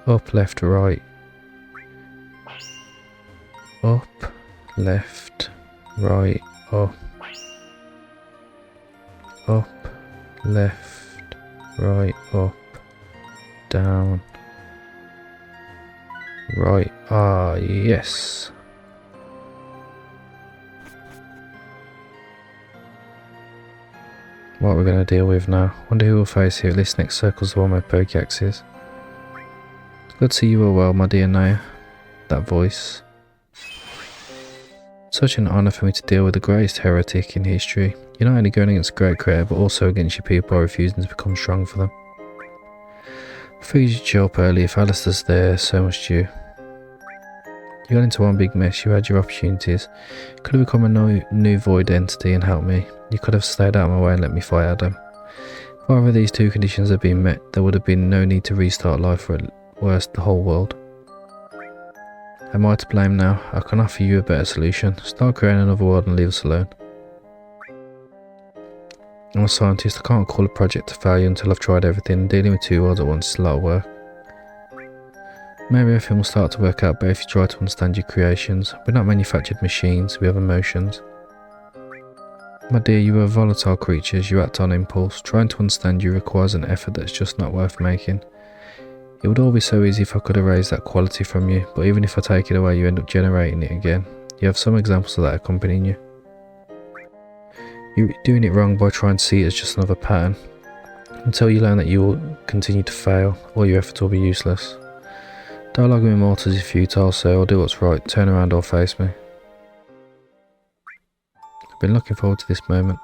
Up, left, right. Up, left, right, up. Up, left, right, up. Down. Right. Ah, yes. What we're going to deal with now. Wonder who we'll face here. This next circle's the one where Pokeax is. Good to see you all well, my dear Naya. That voice. Such an honour for me to deal with the greatest heretic in history. You're not only going against a great creator, but also against your people by refusing to become strong for them. I figured you'd show up early. If Alistair's there, so much due. You got into one big mess. You had your opportunities. Could have become a new void entity and helped me. You could have stayed out of my way and let me fight Adam. If either of these two conditions had been met, there would have been no need to restart life, or at worst, the whole world. Am I to blame now? I can offer you a better solution. Start creating another world and leave us alone. I'm a scientist. I can't call a project a failure until I've tried everything. Dealing with two worlds at once is a lot of work. Maybe everything will start to work out better if you try to understand your creations. We're not manufactured machines, we have emotions. My dear, you are volatile creatures, you act on impulse. Trying to understand you requires an effort that's just not worth making. It would all be so easy if I could erase that quality from you, but even if I take it away, you end up generating it again. You have some examples of that accompanying you. You're doing it wrong by trying to see it as just another pattern. Until you learn that you will continue to fail, all your efforts will be useless. Dialogue with immortals is futile, so I'll do what's right. Turn around or face me. I've been looking forward to this moment.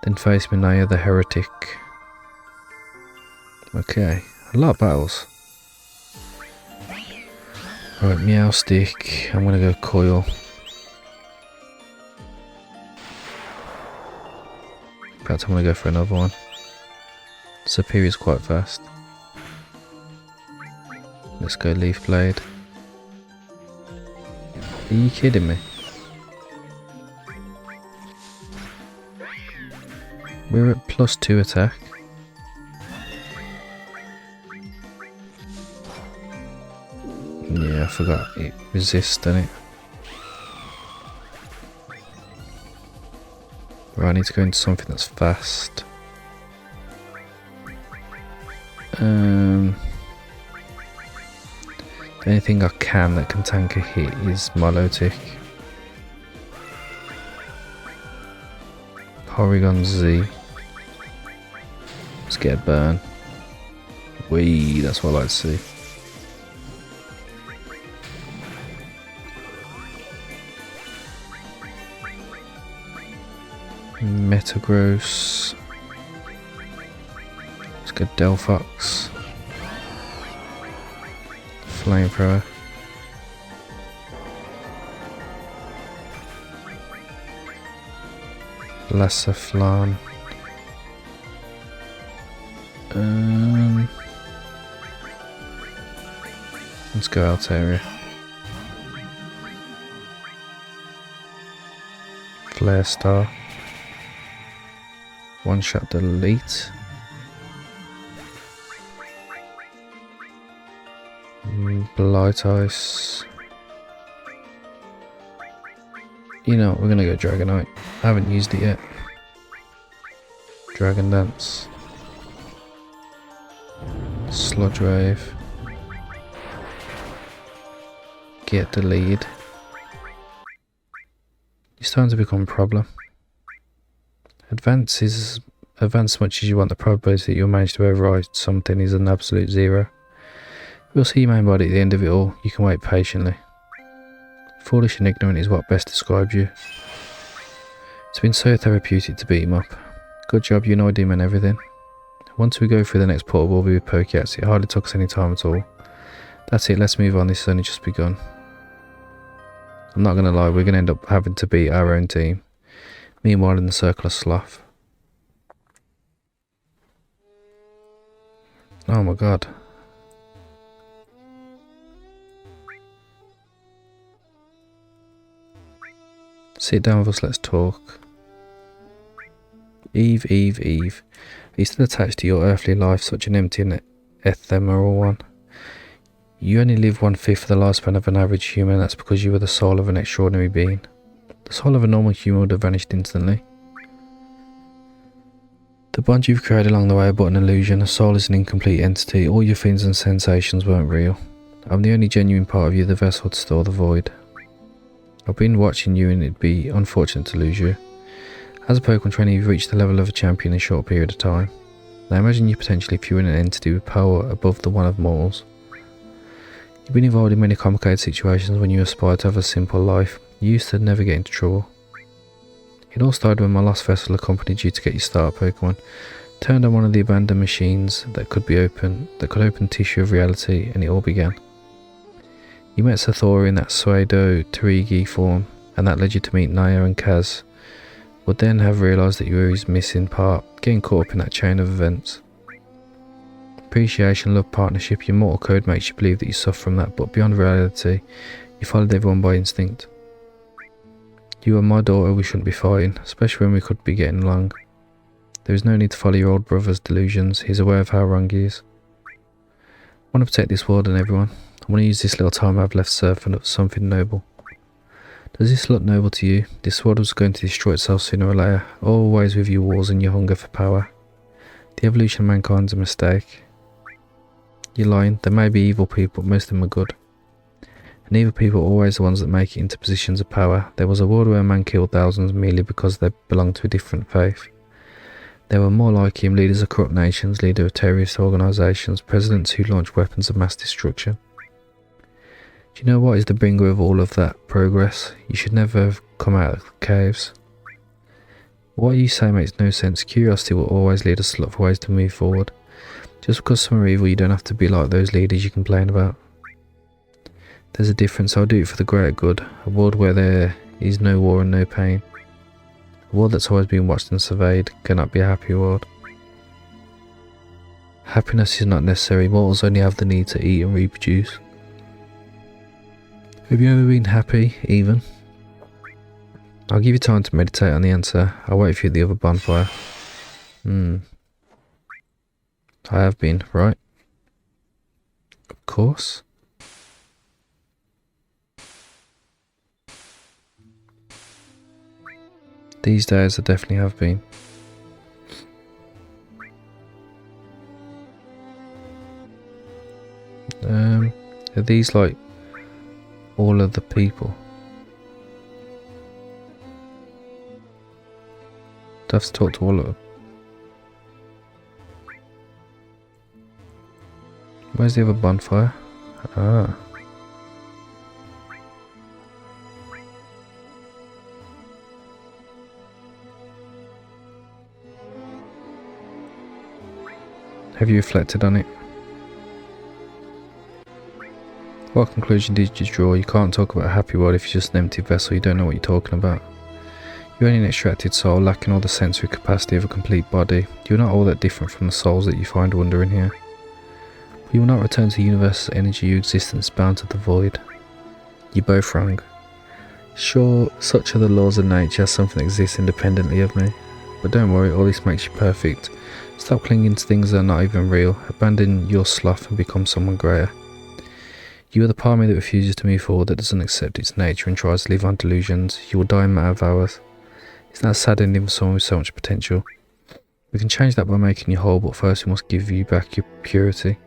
Then face me, Naya the heretic. Okay, a lot of battles. Right, Meow Stick. I'm gonna go Coil. In fact, I'm going to go for another one. Superior's quite fast. Let's go Leaf Blade. Are you kidding me? We're at +2 attack. Yeah, I forgot it resists, doesn't it? Right, I need to go into something that's fast. The only thing I can that can tank a hit is Milotic. Porygon Z. Let's get a burn. Whee, that's what I like to see. Metagross. Let's go Delphox. Flamethrower. Lassaflan. Let's go Altaria. Flare Star. One shot delete. Blight Ice. You know what, we're gonna go Dragonite. I haven't used it yet. Dragon Dance. Sludge Wave. Get the lead. You're starting to become a problem. Advance as much as you want. The probability that you'll manage to override something is an absolute 0. We'll see your main body at the end of it all. You can wait patiently. Foolish and ignorant is what best describes you. It's been so therapeutic to beat him up. Good job, you know him and everything. Once we go through the next portal, we'll be with Pokédex. It hardly took us any time at all. That's it, let's move on. This has only just begun. I'm not going to lie, we're going to end up having to beat our own team. Meanwhile, in the Circle of Sloth. Oh my god. Sit down with us, let's talk. Eve. Are you still attached to your earthly life, such an empty and ephemeral one? You only live 1/5 of the lifespan of an average human. That's because you were the soul of an extraordinary being. The soul of a normal human would have vanished instantly. The bond you've created along the way are but an illusion. A soul is an incomplete entity. All your feelings and sensations weren't real. I'm the only genuine part of you, the vessel to store the void. I've been watching you and it'd be unfortunate to lose you. As a Pokemon trainer, you've reached the level of a champion in a short period of time. Now imagine you potentially viewing an entity with power above the one of mortals. You've been involved in many complicated situations when you aspired to have a simple life. You used to never get into trouble. It all started when my lost vessel accompanied you to get your start Pokemon, turned on one of the abandoned machines that could open tissue of reality, and it all began. You met Sathora in that pseudo Tarigi form, and that led you to meet Naya and Kaz. Would then have realised that you were his missing part, getting caught up in that chain of events. Appreciation, love, partnership, your mortal code makes you believe that you suffer from that, but beyond reality, you followed everyone by instinct. You are my daughter, we shouldn't be fighting, especially when we could be getting along. There is no need to follow your old brother's delusions, he's aware of how wrong he is. I want to protect this world and everyone. I want to use this little time I've left serving up something noble. Does this look noble to you? This world was going to destroy itself sooner or later, always with your wars and your hunger for power. The evolution of mankind's a mistake. You're lying, there may be evil people, but most of them are good. And evil people are always the ones that make it into positions of power. There was a world where man killed thousands merely because they belonged to a different faith. There were more like him, leaders of corrupt nations, leaders of terrorist organisations, presidents who launched weapons of mass destruction. Do you know what is the bringer of all of that progress? You should never have come out of the caves. What you say makes no sense. Curiosity will always lead us to look for ways to move forward. Just because some are evil, you don't have to be like those leaders you complain about. There's a difference. I'll do it for the greater good. A world where there is no war and no pain. A A world that's always been watched and surveyed cannot be a happy world. Happiness is not necessary, mortals only have the need to eat and reproduce. Have you ever been happy, even? I'll give you time to meditate on the answer. I'll wait for you at the other bonfire. I have been, right? Of course. These days I definitely have been. Are these like all of the people? Do I have to talk to all of them? Where's the other bonfire? Ah. Have you reflected on it? What conclusion did you draw? You can't talk about a happy world if you're just an empty vessel, you don't know what you're talking about. You're only an extracted soul, lacking all the sensory capacity of a complete body. You're not all that different from the souls that you find wandering here. But you will not return to the universe's energy, your existence bound to the void. You're both wrong. Sure, such are the laws of nature, something that exists independently of me. But don't worry, all this makes you perfect. Stop clinging to things that are not even real. Abandon your sloth and become someone greater. You are the part of me that refuses to move forward, that doesn't accept its nature and tries to live on delusions. You will die in a matter of hours. Isn't that a sad ending for someone with so much potential? We can change that by making you whole, but first we must give you back your purity.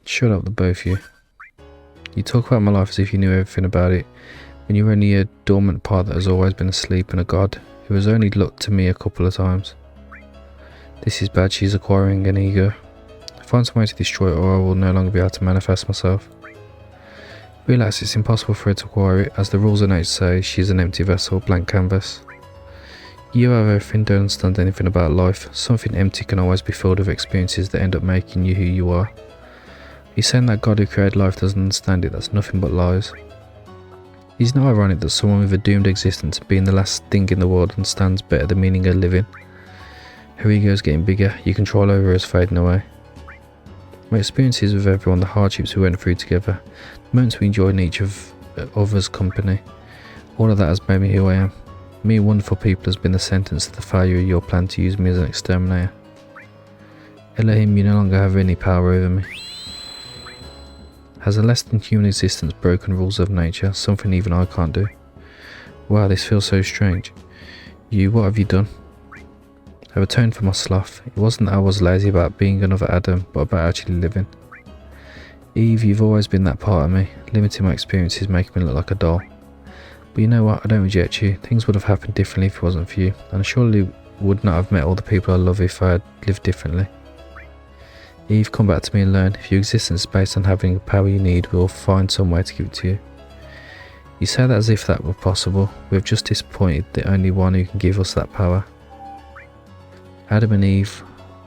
Shut up, the both of you. You talk about my life as if you knew everything about it, when you're only a dormant part that has always been asleep, and a god who has only looked to me a couple of times. This is bad. She's acquiring an ego. Find some way to destroy it, or I will no longer be able to manifest myself. Relax, it's impossible for her to acquire it. As the rules of nature say, she is an empty vessel, blank canvas. You have everything, don't understand anything about life. Something empty can always be filled with experiences that end up making you who you are. You're saying that God who created life doesn't understand it, that's nothing but lies. Isn't it ironic that someone with a doomed existence, being the last thing in the world, understands better the meaning of living? Her ego is getting bigger, your control over her is fading away. My experiences with everyone, the hardships we went through together, the moments we enjoyed in each of other's company, all of that has made me who I am. Me, wonderful people, has been the sentence to the failure of your plan to use me as an exterminator. Elohim, you no longer have any power over me. Has a less than human existence broken rules of nature, something even I can't do? Wow, this feels so strange. You, what have you done? I've atoned for my sloth. It wasn't that I was lazy about being another Adam, but about actually living. Eve, you've always been that part of me. Limiting my experiences, making me look like a doll. But you know what, I don't reject you. Things would have happened differently if it wasn't for you, and I surely would not have met all the people I love if I had lived differently. Eve, come back to me and learn. If your existence is based on having the power you need, we'll find some way to give it to you. You say that as if that were possible. We have just disappointed the only one who can give us that power. Adam and Eve,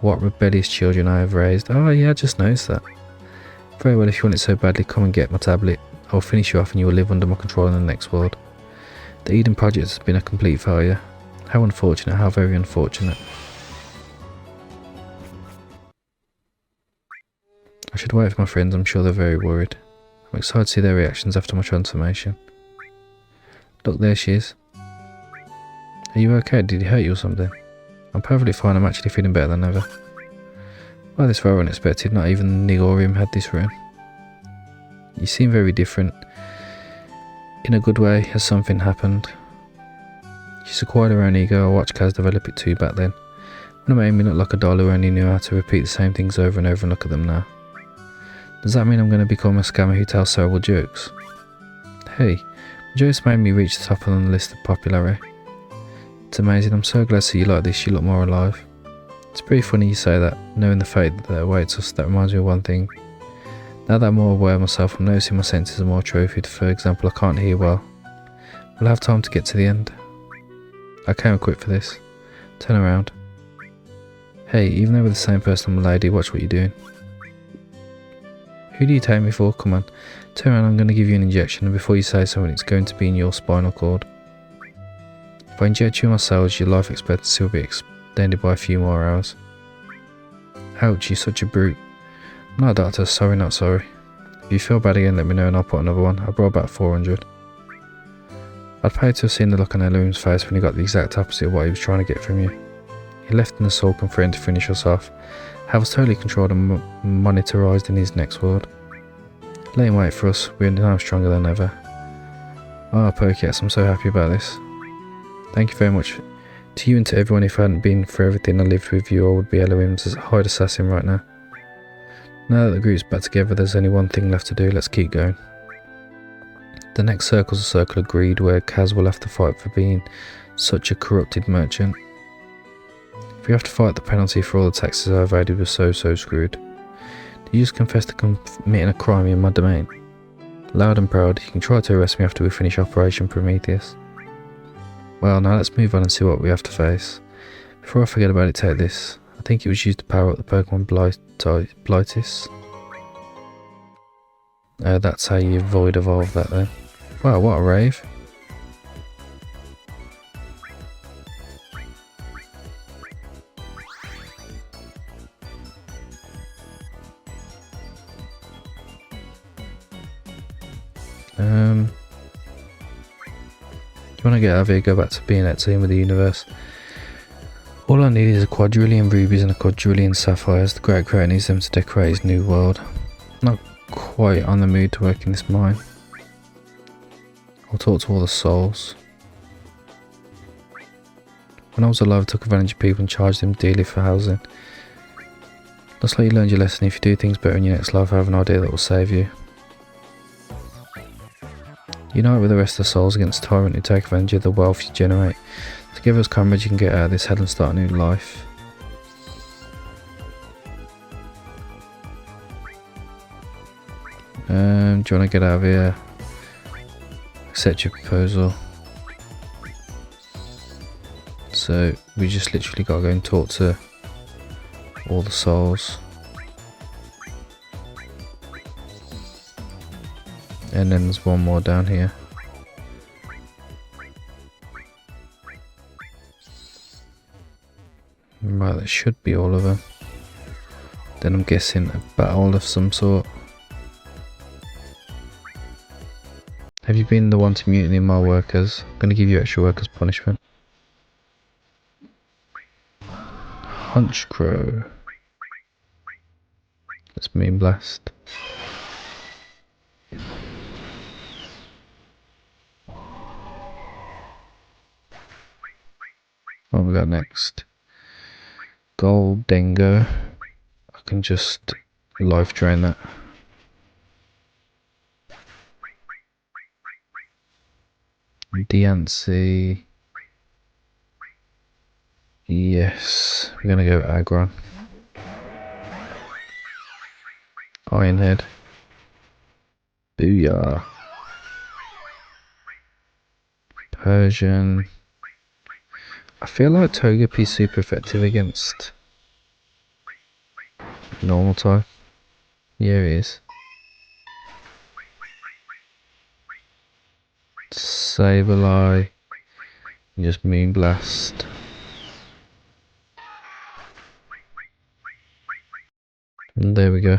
what rebellious children I have raised. Oh yeah, I just noticed that. Very well, if you want it so badly, come and get my tablet. I will finish you off and you will live under my control in the next world. The Eden project has been a complete failure. How unfortunate, how very unfortunate. I should wait for my friends, I'm sure they're very worried. I'm excited to see their reactions after my transformation. Look, there she is. Are you okay? Did he hurt you or something? I'm perfectly fine, I'm actually feeling better than ever. Well, this very unexpected, not even Nigorium had this room. You seem very different. In a good way, has something happened? She's acquired her own ego. I watched Kaz develop it too back then. When I made me look like a doll who only knew how to repeat the same things over and over, and look at them now. Does that mean I'm going to become a scammer who tells terrible jokes? Hey, jokes made me reach the top on the list of popularity. It's amazing, I'm so glad to see you like this, you look more alive. It's pretty funny you say that, knowing the fate that awaits us. That reminds me of one thing. Now that I'm more aware of myself, I'm noticing my senses are more atrophied. For example, I can't hear well. We'll have time to get to the end. I came equipped for this. Turn around. Hey, even though we're the same person, I'm a lady, watch what you're doing. Who do you take me for? Come on. Turn around, I'm going to give you an injection, and before you say something, it's going to be in your spinal cord. By injecting my cells, your life expectancy will be extended by a few more hours. Ouch, you're such a brute. I'm not a doctor, sorry not sorry. If you feel bad again, let me know and I'll put another one. I brought about 400. I'd pay to have seen the look on Elohim's face when he got the exact opposite of what he was trying to get from you. He left in the sulk and threatened to finish us off. Hal was totally controlled and monitorised in his next world. Let him wait for us, we're now stronger than ever. Ah, Pokéx, I'm so happy about this. Thank you very much. To you and to everyone, if it hadn't been for everything I lived with you, I would be Elohim's hired assassin right now. Now that the group's back together, there's only one thing left to do, let's keep going. The next circle's a circle of greed, where Kaz will have to fight for being such a corrupted merchant. If we have to fight the penalty for all the taxes I evaded, we're so screwed. Did you just confess to committing a crime in my domain? Loud and proud, you can try to arrest me after we finish Operation Prometheus. Well, now let's move on and see what we have to face. Before I forget about it, take this. I think it was used to power up the Pokémon Blightis. That's how you void evolve that then. Wow, what a rave. You want to get out of here, go back to being at team with the universe. All I need is a quadrillion rubies and a quadrillion sapphires. The great creator needs them to decorate his new world. Not quite on the mood to work in this mine. I'll talk to all the souls. When I was alive, I took advantage of people and charged them dearly for housing. Looks like you learned your lesson. If you do things better in your next life, I have an idea that will save you. Unite with the rest of the souls against the tyrant who take advantage of the wealth you generate. Together as comrades, you can get out of this hell and start a new life. Do you want to get out of here? Accept your proposal. So we just literally got to go and talk to all the souls. And then there's one more down here. Right, that should be all of them. Then I'm guessing a battle of some sort. Have you been the one to mutiny my workers? I'm going to give you extra work as punishment. Hunch Crow. Let's Moon Blast. What we got next? Gold Dingo. I can just life drain that. Diancie. Yes, we're gonna go Aggron. Ironhead. Booyah. Persian. I feel like Togepi's super effective against normal type. Yeah, he is. Sableye. And just Moon Blast. And there we go.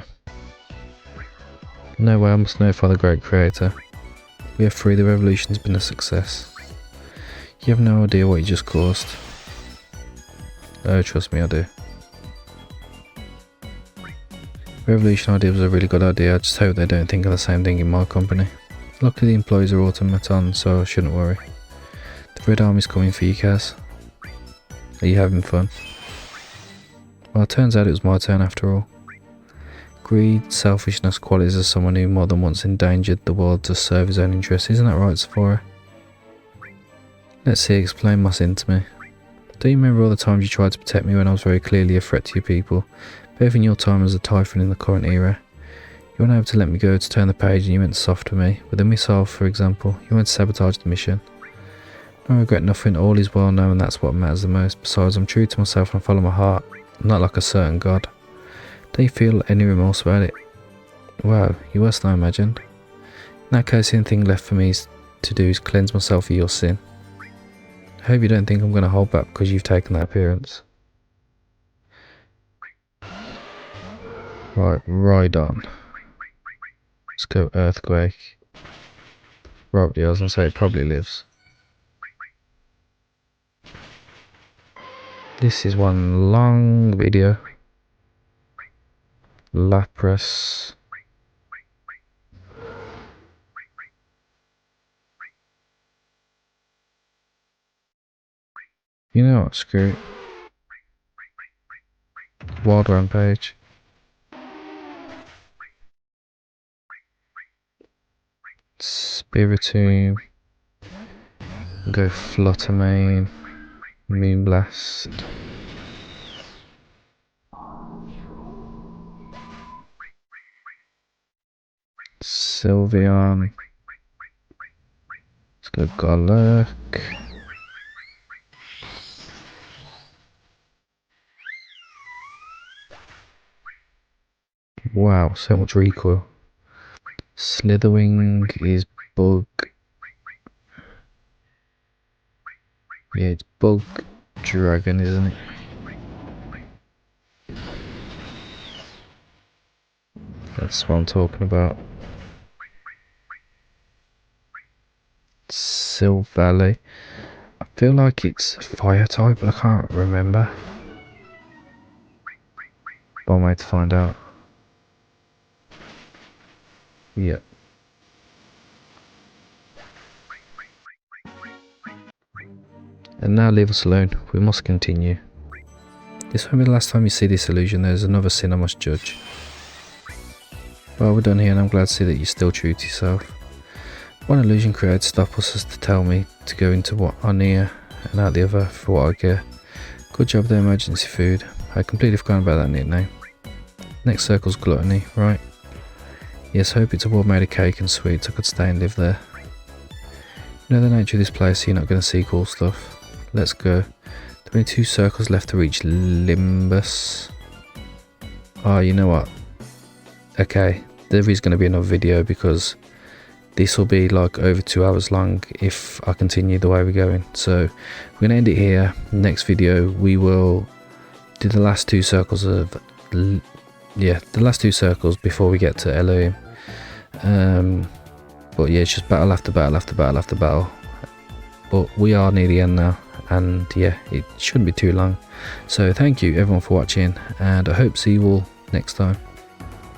No way, I must notify the great creator. We are free, the revolution's been a success. You have no idea what you just caused. Oh, trust me, I do. Revolution idea was a really good idea, I just hope they don't think of the same thing in my company. Luckily the employees are automatons, so I shouldn't worry. The Red Army's coming for you, Kaz. Are you having fun? Well, it turns out it was my turn after all. Greed, selfishness, qualities of someone who more than once endangered the world to serve his own interests, isn't that right, Sephora? Let's see, explain my sin to me. Do you remember all the times you tried to protect me when I was very clearly a threat to your people? Both in your time as a Typhon in the current era. You weren't able to let me go to turn the page and you went soft with me. With a missile, for example, you went to sabotage the mission. I regret nothing, all is well known and that's what matters the most. Besides, I'm true to myself and I follow my heart. I'm not like a certain god. Do you feel any remorse about it? Wow, you're worse than I imagined. In that case, the only thing left for me to do is cleanse myself of your sin. I hope you don't think I'm going to hold back because you've taken that appearance. Right on. Let's go Earthquake. Probably, I was going to say it probably lives. This is one long video. Lapras. You know what, screw it. Wild Rampage. Spiritomb. Go Fluttermane. Moonblast. Sylveon. Let's go Golurk. Wow, so much recoil. Slitherwing is Bug. Yeah, it's Bug Dragon, isn't it? That's what I'm talking about. Silvally. I feel like it's fire type, but I can't remember. But I'm waiting to find out. Yeah. And now leave us alone. We must continue. This won't be the last time you see this illusion. There's another sin I must judge. Well, we're done here, and I'm glad to see that you're still true to yourself. One illusion created stop us as to tell me to go into what I near and out the other for what I get. Good job there, emergency food. I completely forgot about that nickname. Next circle's gluttony, right? Yes, hope it's a world made of cake and sweets. I could stay and live there. You know the nature of this place, so you're not going to see cool stuff. Let's go. There are only 2 circles left to reach Limbus. Oh, you know what? Okay, there is going to be another video because this will be like over 2 hours long if I continue the way we're going. So we're going to end it here. Next video we will do the last 2 circles of the last 2 circles before we get to Elohim. But yeah, it's just battle after battle after battle after battle. But we are near the end now, and yeah, it shouldn't be too long. So thank you everyone for watching, and I hope to see you all next time.